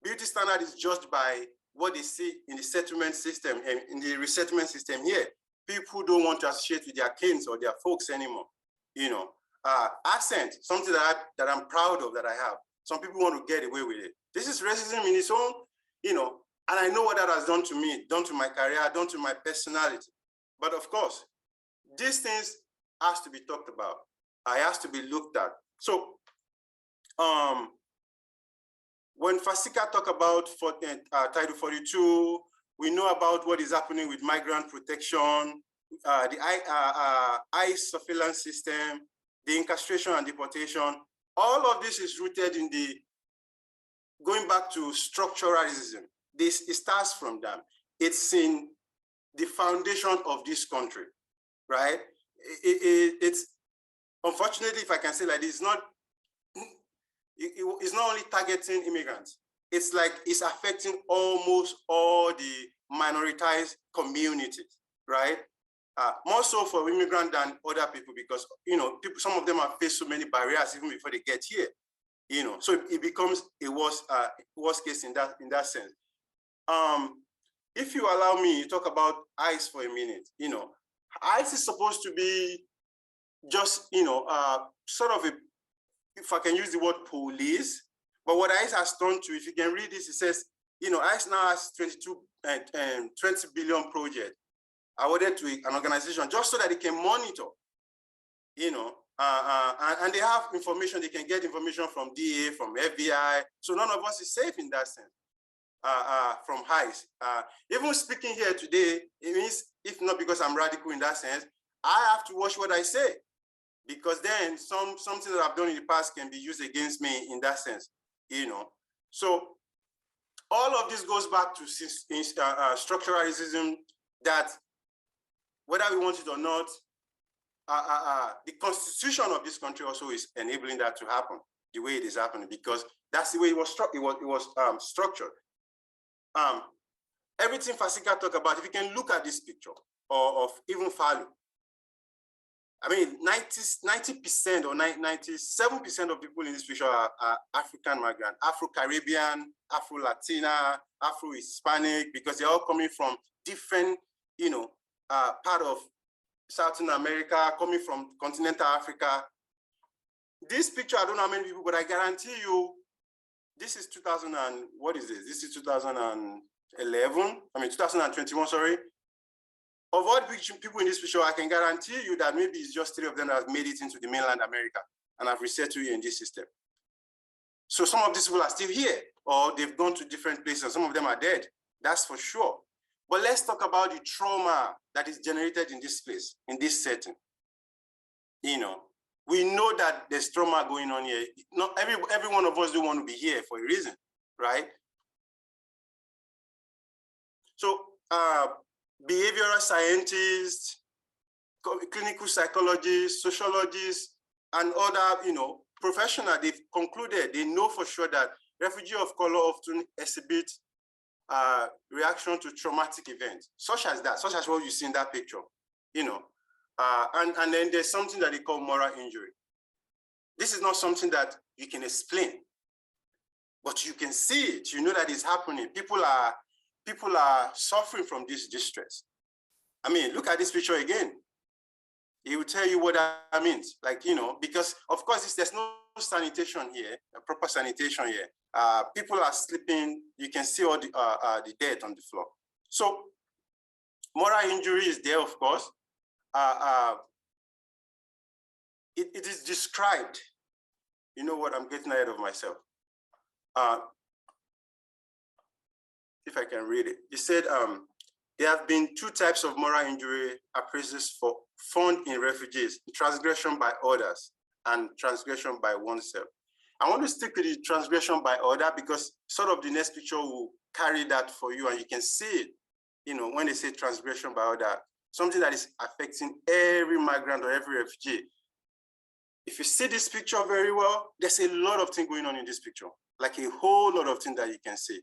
Beauty standard is judged by what they see in the settlement system and in the resettlement system here. People don't want to associate with their kins or their folks anymore. Accent, something that I'm proud of that I have. Some people want to get away with it. This is racism in its own, and I know what that has done to me, done to my career, done to my personality. But of course, these things has to be talked about. It has to be looked at. So when Fasika talk about Title 42, we know about what is happening with Migrant Protection, the ICE surveillance system, the incarceration and deportation. All of this is rooted in going back to structural racism. It starts from them. It's in the foundation of this country, right? It's unfortunately, if I can say like this, it's not only targeting immigrants. It's like it's affecting almost all the minoritized communities, right? More so for immigrants than other people, because some of them have faced so many barriers even before they get here. So it becomes a worst case in that sense. If you allow me to talk about ICE for a minute, ICE is supposed to be just sort of if I can use the word police, but what ICE has turned to, if you can read this, it says, ICE now has 20 billion project awarded to an organization just so that they can monitor, and they have information, they can get information from DA, from FBI. So none of us is safe in that sense from ICE. Even speaking here today, it means, if not because I'm radical in that sense, I have to watch what I say, because then something that I've done in the past can be used against me in that sense, So all of this goes back to structural racism that, whether we want it or not, the constitution of this country also is enabling that to happen the way it is happening, because that's the way it was structured. Everything Fasika talked about, if you can look at this picture of even Falu, I mean, 90% or 97% of people in this picture are African migrant, Afro-Caribbean, Afro-Latina, Afro-Hispanic, because they're all coming from different, part of Southern America, coming from continental Africa. This picture, I don't know how many people, but I guarantee you, this is 2000 and, what is this? This is 2021, sorry. Of all the people in this picture, I can guarantee you that maybe it's just 3 of them that have made it into the mainland America and have resettled you in this system. So some of these people are still here, or they've gone to different places. Some of them are dead, that's for sure. But let's talk about the trauma that is generated in this place, in this setting. We know that there's trauma going on here. Not every one of us do want to be here for a reason, right? So, behavioral scientists, clinical psychologists, sociologists, and other, professionals, they've concluded, they know for sure that refugees of color often exhibit reaction to traumatic events, such as what you see in that picture, and then there's something that they call moral injury. This is not something that you can explain, but you can see it. You know that it's happening. People are suffering from this distress. I mean, look at this picture again. It will tell you what that means. Because of course there's no sanitation here, a proper sanitation here. People are sleeping. You can see all the dead on the floor. So moral injury is there, of course. It is described. You know what? I'm getting ahead of myself. If I can read it. It said, there have been 2 types of moral injury appraisals found in refugees: transgression by others and transgression by oneself. I want to stick with the transgression by other because sort of the next picture will carry that for you, and you can see it, when they say transgression by other, something that is affecting every migrant or every refugee. If you see this picture very well, there's a lot of things going on in this picture, like a whole lot of things that you can see.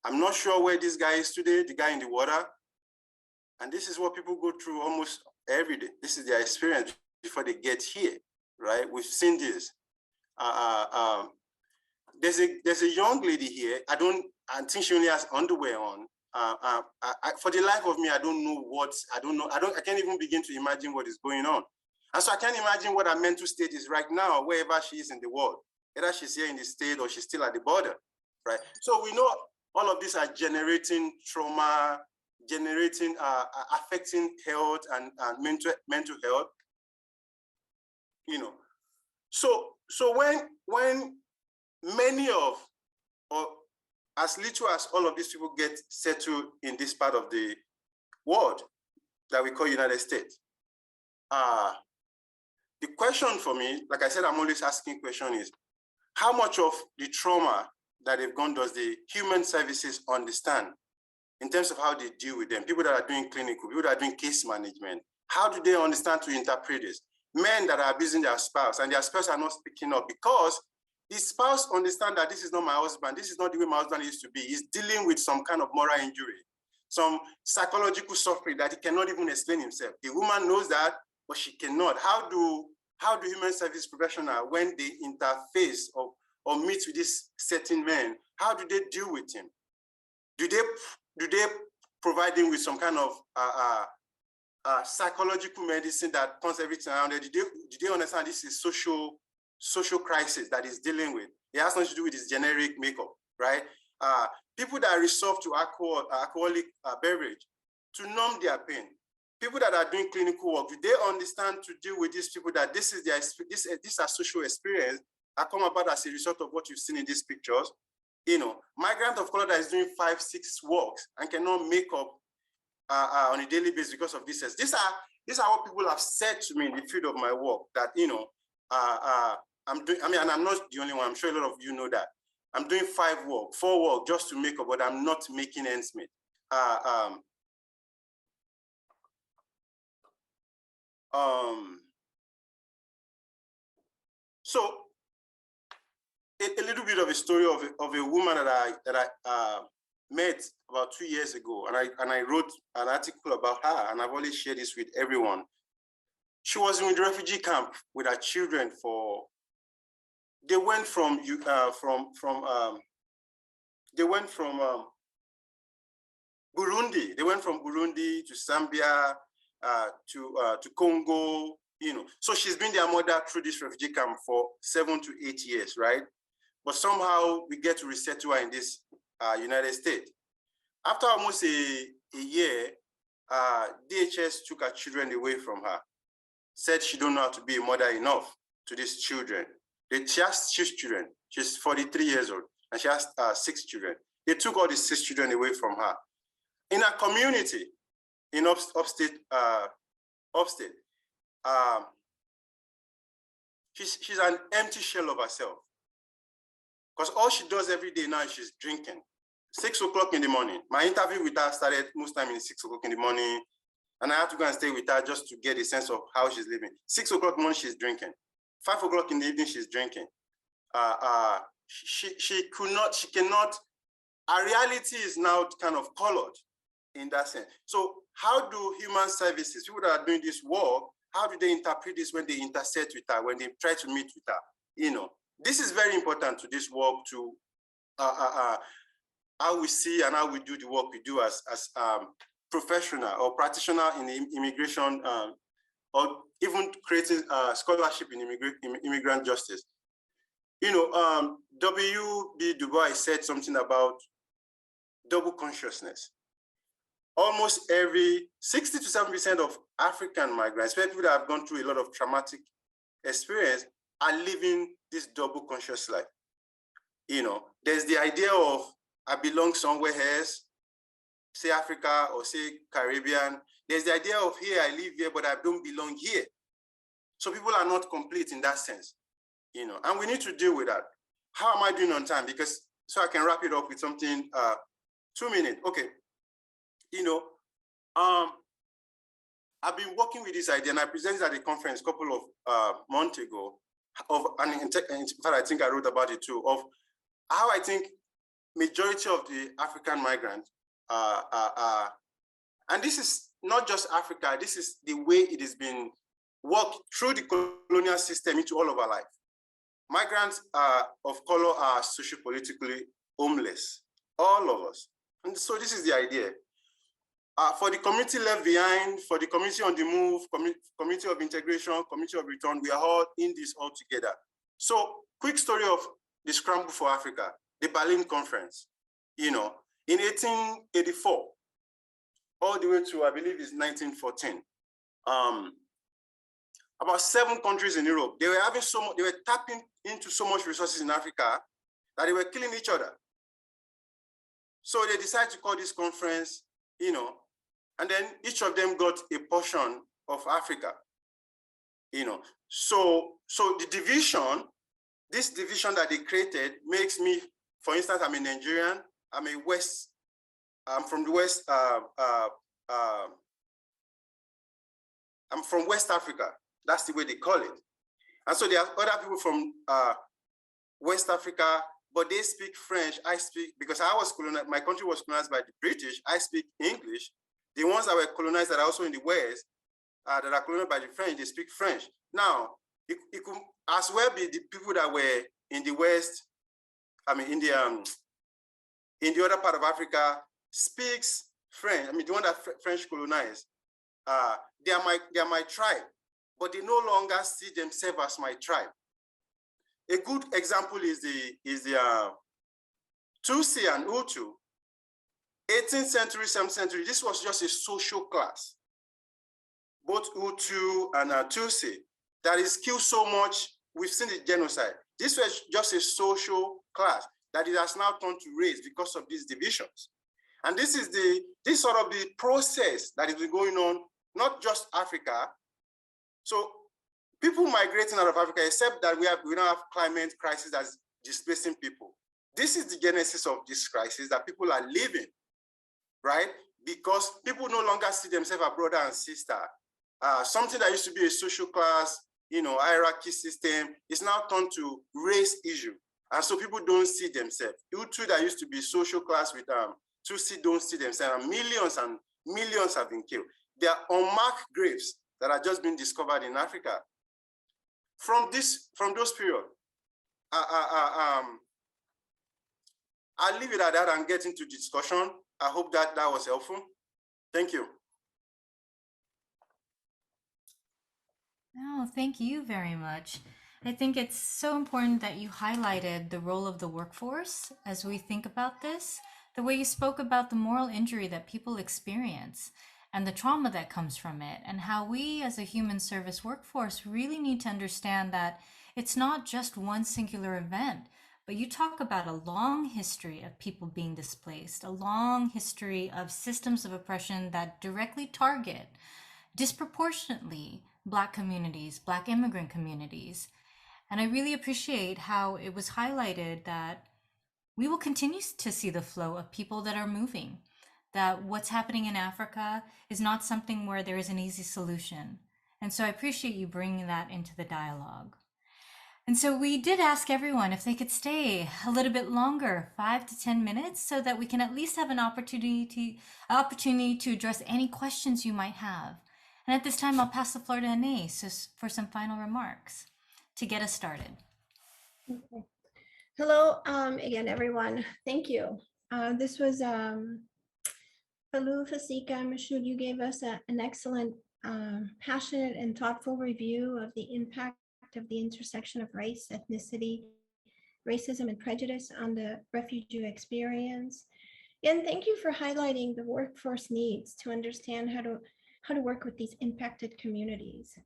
I'm not sure where this guy is today, the guy in the water. And this is what people go through almost every day. This is their experience before they get here, right? We've seen this. There's a young lady here. I think she only has underwear on. For the life of me, I can't even begin to imagine what is going on. And so I can't imagine what her mental state is right now, wherever she is in the world, either she's here in the state or she's still at the border, right? So we know all of these are generating trauma, affecting health and mental health, So when many of, or as little as all of these people get settled in this part of the world that we call United States, the question for me, like I said, I'm always asking question is, how much of the trauma that they've gone does the human services understand in terms of how they deal with them? People that are doing clinical, people that are doing case management, how do they understand to interpret this? Men that are abusing their spouse and their spouse are not speaking up because the spouse understands that this is not my husband, this is not the way my husband used to be. He's dealing with some kind of moral injury, some psychological suffering that he cannot even explain himself. The woman knows that, but she cannot. How do human service professionals, when they interface or meet with this certain man, how do they deal with him? Do they provide him with some kind of psychological medicine that turns everything around? Do they understand this is social crisis that he's dealing with? It has nothing to do with his generic makeup, right? People that resort to alcoholic beverage to numb their pain. People that are doing clinical work, do they understand to deal with these people that this is these are social experience that come about as a result of what you've seen in these pictures? Migrant of color that is doing 5-6 works and cannot make up on a daily basis because of this. These are what people have said to me in the field of my work that, I'm doing, and I'm not the only one. I'm sure a lot of you know that. I'm doing 4 work just to make up, but I'm not making ends meet. So a little bit of a story of a woman that I met about 2 years ago, and I wrote an article about her, and I've always shared this with everyone. she was in the refugee camp with her children they went from Burundi. They went from Burundi to Zambia, to Congo, So she's been their mother through this refugee camp for 7 to 8 years, right? But somehow we get to resettle her in this United States. After almost a year, DHS took her children away from her, said she don't know how to be a mother enough to these children. She has 6 children. She's 43 years old, and she has 6 children. They took all the 6 children away from her. In her community, in upstate, she's an empty shell of herself. Because all she does every day now is she's drinking. 6 o'clock in the morning. My interview with her started most time in 6 o'clock in the morning, and I had to go and stay with her just to get a sense of how she's living. 6 o'clock in the morning, she's drinking. 5 o'clock in the evening, she's drinking. She cannot, our reality is now kind of colored in that sense. So how do human services, people that are doing this work, how do they interpret this when they intersect with her, when they try to meet with her? This is very important to this work, to how we see and how we do the work we do as professional or practitioner in immigration, or even creating scholarship in immigrant justice. W.B. Du Bois said something about double consciousness. Almost 60 to 70% of African migrants, people that have gone through a lot of traumatic experience, are living this double conscious life. There's the idea of I belong somewhere else, say Africa or say Caribbean. There's the idea of here, I live here, but I don't belong here. So people are not complete in that sense, and we need to deal with that. How am I doing on time? Because so I can wrap it up with something, 2 minutes. Okay. I've been working with this idea, and I presented at a conference a couple of months ago, in fact, I think I wrote about it too, of how I think majority of the African migrants and this is not just Africa, this is the way it has been worked through the colonial system into all of our life. Migrants of color are socio-politically homeless, all of us. And so this is the idea. For the community left behind, for the community on the move, community of integration, community of return, we are all in this all together. So quick story of the Scramble for Africa, the Berlin Conference. In 1884, all the way to, I believe it's 1914, about 7 countries in Europe, they were having they were tapping into so much resources in Africa that they were killing each other. So they decided to call this conference, and then each of them got a portion of Africa, So the division, this division that they created makes me, for instance, I'm a Nigerian, I'm from the West, I'm from West Africa. That's the way they call it. And so there are other people from West Africa, but they speak French. I speak, because I was colonized, my country was colonized by the British. I speak English. The ones that were colonized that are also in the West, that are colonized by the French, they speak French. Now, it could as well be the people that were in the West, in the other part of Africa, speaks French. The one that French colonized, they are my tribe, but they no longer see themselves as my tribe. A good example is the Tutsi and Hutu. 18th century, 17th century, this was just a social class. Both Hutu and Tutsi, that is killed so much, we've seen the genocide. This was just a social class that it has now turned to race because of these divisions. And this is sort of the process that has been going on, not just Africa. So people migrating out of Africa, except that we don't have climate crisis that's displacing people. This is the genesis of this crisis that people are living, right? Because people no longer see themselves as brother and sister. Something that used to be a social class, hierarchy system is now turned to race issue. And so people don't see themselves. Hutu that used to be social class with Tutsi don't see themselves. And millions have been killed. They are unmarked graves that are just being discovered in Africa. From those periods, I'll leave it at that and get into discussion. I hope that was helpful. Thank you. No, thank you very much. I think it's so important that you highlighted the role of the workforce as we think about this, the way you spoke about the moral injury that people experience and the trauma that comes from it, and how we as a human service workforce really need to understand that it's not just one singular event, but you talk about a long history of people being displaced, a long history of systems of oppression that directly target disproportionately Black communities, Black immigrant communities. And I really appreciate how it was highlighted that we will continue to see the flow of people that are moving, that what's happening in Africa is not something where there is an easy solution. And so I appreciate you bringing that into the dialogue. And so we did ask everyone if they could stay a little bit longer, 5 to 10 minutes, so that we can at least have an opportunity to address any questions you might have. And at this time, I'll pass the floor to Anais for some final remarks to get us started. Okay. Hello again, everyone. Thank you. This was Falu, Fasika, Moshood. You gave us an excellent, passionate and thoughtful review of the impact of the intersection of race, ethnicity, racism, and prejudice on the refugee experience. And thank you for highlighting the workforce needs to understand how to work with these impacted communities.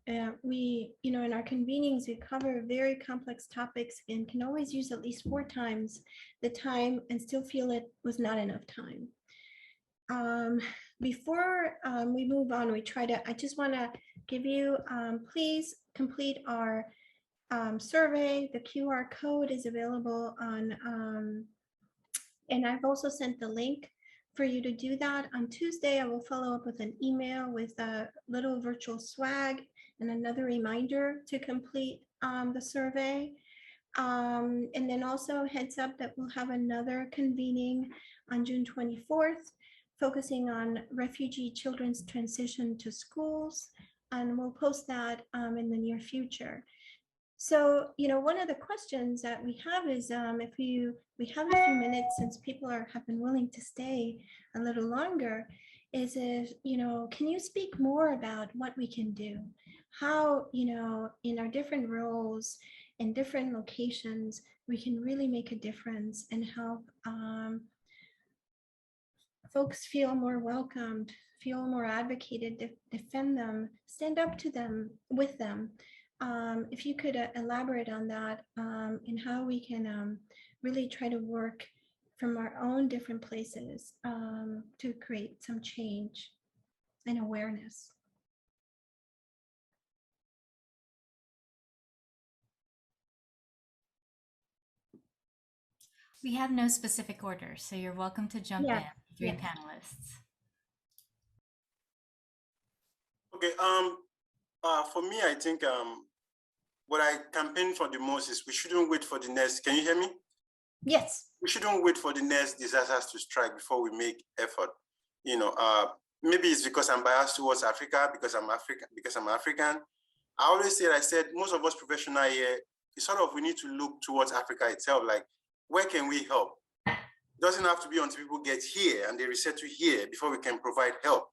We, in our convenings, we cover very complex topics and can always use at least 4 times the time and still feel it was not enough time. Before we move on, I just want to give you, please complete our survey. The QR code is available on, and I've also sent the link for you to do that. On Tuesday, I will follow up with an email with a little virtual swag and another reminder to complete the survey. And then also heads up that we'll have another convening on June 24th, focusing on refugee children's transition to schools. And we'll post that in the near future. So, one of the questions that we have is if we have a few minutes, since people have been willing to stay a little longer, is if, can you speak more about what we can do? How, in our different roles, in different locations, we can really make a difference and help folks feel more welcomed, feel more advocated, defend them, stand up to them, with them. If you could elaborate on that and how we can really try to work from our own different places to create some change and awareness. We have no specific order, so you're welcome to jump in, 3 panelists. Okay, for me, I think what I campaign for the most is we shouldn't wait for the next, can you hear me? Yes. We shouldn't wait for the next disasters to strike before we make effort. Maybe it's because I'm biased towards Africa, because I'm African. I always said, most of us professionals here, it's sort of, we need to look towards Africa itself, like, where can we help? It doesn't have to be until people get here and they resettle here before we can provide help.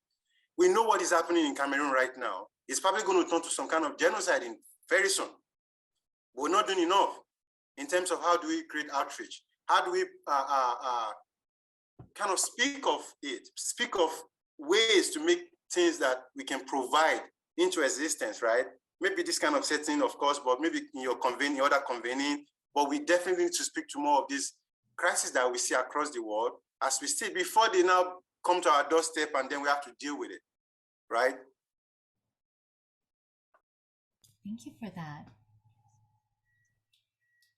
We know what is happening in Cameroon right now. It's probably going to turn to some kind of genocide very soon. We're not doing enough in terms of how do we create outreach? How do we kind of speak of ways to make things that we can provide into existence, right? Maybe this kind of setting, of course, but maybe in your other convening, but we definitely need to speak to more of these crises that we see across the world as we see before they now come to our doorstep and then we have to deal with it, right? Thank you for that.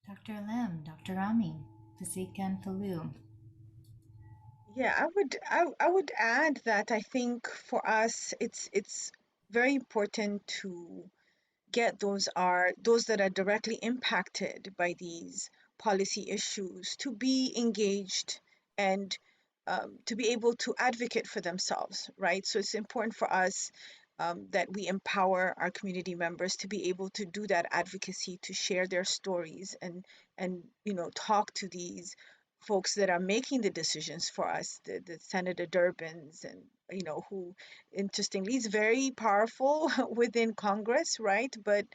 Dr. Alem, Dr. Rami, Fasika and Falu. Yeah, I would add that I think for us it's very important to get those that are directly impacted by these policy issues to be engaged and to be able to advocate for themselves, right? So it's important for us that we empower our community members to be able to do that advocacy, to share their stories, and talk to these folks that are making the decisions for us, the Senator Durbins, and who interestingly is very powerful within Congress, right? But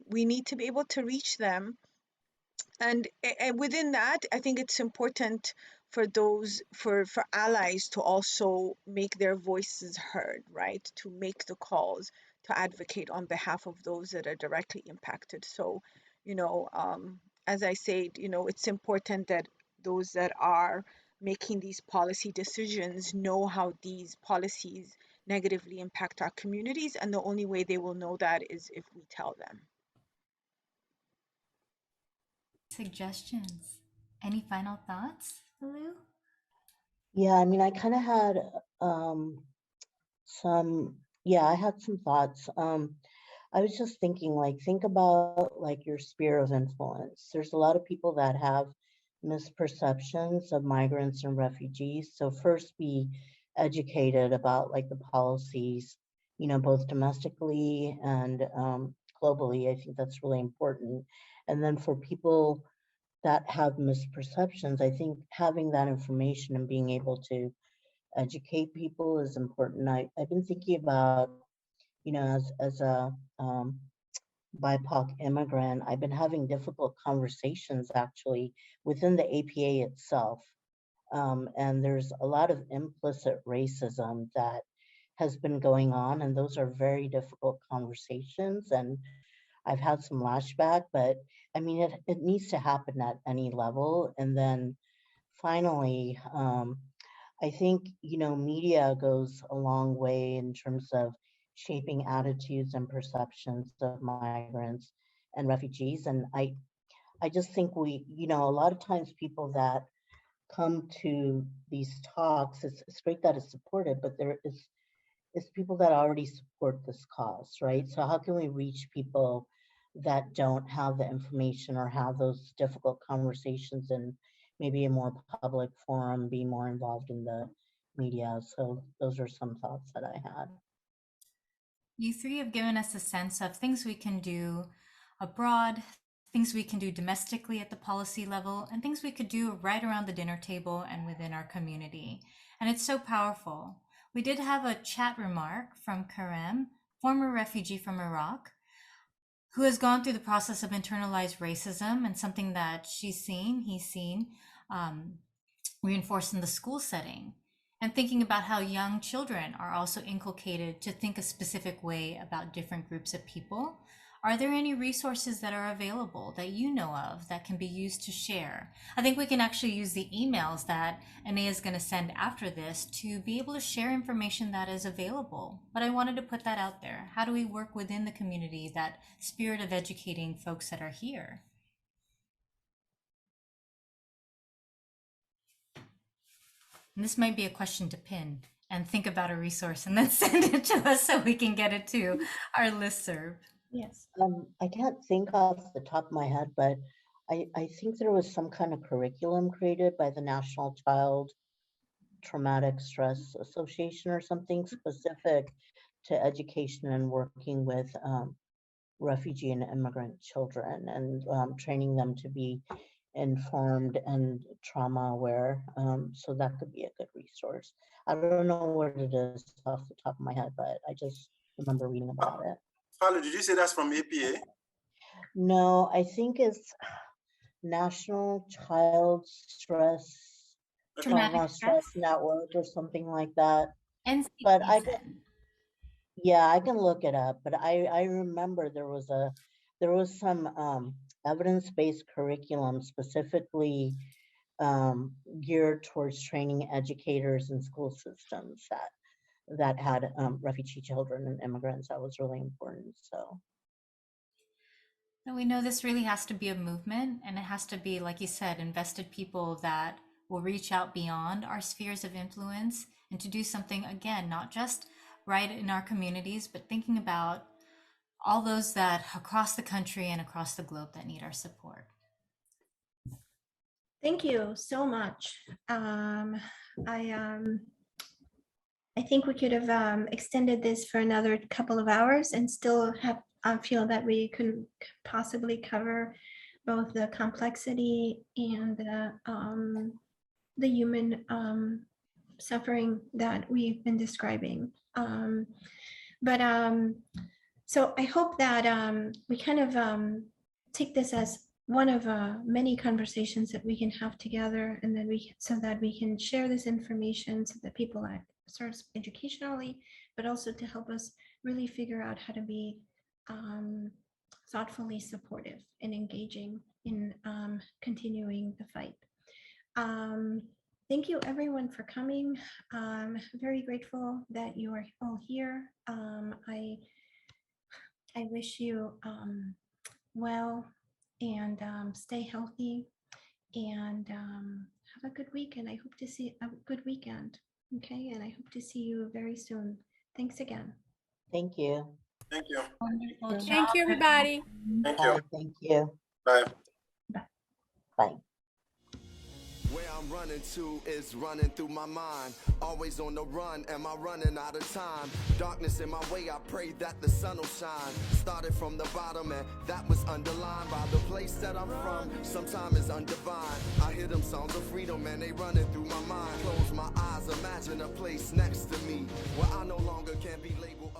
we need to be able to reach them, and within that, I think it's important for those for allies to also make their voices heard, right? To make the calls, to advocate on behalf of those that are directly impacted. So, as I said, it's important that those that are making these policy decisions know how these policies negatively impact our communities, and the only way they will know that is if we tell them. Suggestions. Any final thoughts, Falu? Yeah, I mean, I kind of had I had some thoughts. I was just thinking, like, think about like your sphere of influence. There's a lot of people that have misperceptions of migrants and refugees. So first be educated about like the policies, both domestically and globally. I think that's really important. And then for people that have misperceptions, I think having that information and being able to educate people is important. I've been thinking about, as a BIPOC immigrant, I've been having difficult conversations actually within the APA itself. And there's a lot of implicit racism that has been going on, and those are very difficult conversations. And I've had some lashback, but I mean, it needs to happen at any level. And then finally, I think, media goes a long way in terms of shaping attitudes and perceptions of migrants and refugees. And I just think a lot of times people that come to these talks, it's great that it's supported, but there is people that already support this cause, right? So how can we reach people that don't have the information or have those difficult conversations in maybe a more public forum, be more involved in the media? So those are some thoughts that I had. You three have given us a sense of things we can do abroad, things we can do domestically at the policy level, and things we could do right around the dinner table and within our community. And it's so powerful. We did have a chat remark from Karem, former refugee from Iraq, who has gone through the process of internalized racism, and something that he's seen reinforced in the school setting. And thinking about how young children are also inculcated to think a specific way about different groups of people. Are there any resources that are available that you know of that can be used to share? I think we can actually use the emails that Ane is going to send after this to be able to share information that is available. But I wanted to put that out there. How do we work within the community, that spirit of educating folks that are here? And this might be a question to pin and think about a resource and then send it to us so we can get it to our listserv. Yes. I can't think off the top of my head, but I think there was some kind of curriculum created by the National Child Traumatic Stress Association or something specific to education and working with refugee and immigrant children, and training them to be informed and trauma aware. So that could be a good resource. I don't know what it is off the top of my head, but I just remember reading about it. Falu, did you say that's from APA? No, I think it's National Child Trauma Stress Network or something like that. But I can look it up. But I remember there was some evidence-based curriculum specifically geared towards training educators in school systems that had refugee children and immigrants. That was really important. So we know this really has to be a movement, and it has to be, like you said, invested people that will reach out beyond our spheres of influence and to do something, again, not just right in our communities, but thinking about all those that across the country and across the globe that need our support. Thank you so much. I think we could have extended this for another couple of hours and still have feel that we could possibly cover both the complexity and the human suffering that we've been describing. So I hope that we kind of take this as one of many conversations that we can have together, and then so that we can share this information so that people serves educationally, but also to help us really figure out how to be thoughtfully supportive and engaging in continuing the fight. Thank you everyone for coming. I'm very grateful that you are all here. I wish you well and stay healthy and have a good week. And I hope to see a good weekend. Okay, and I hope to see you very soon. Thanks again. Thank you. Thank you. Wonderful job. Thank you, everybody. Thank Bye. you. Thank you. Bye. Bye. Where I'm running to is running through my mind. Always on the run, am I running out of time? Darkness in my way, I pray that the sun will shine. Started from the bottom and that was underlined by the place that I'm from. Sometimes it's undivine. I hear them songs of freedom and they running through my mind. Close my eyes, imagine a place next to me where I no longer can be labeled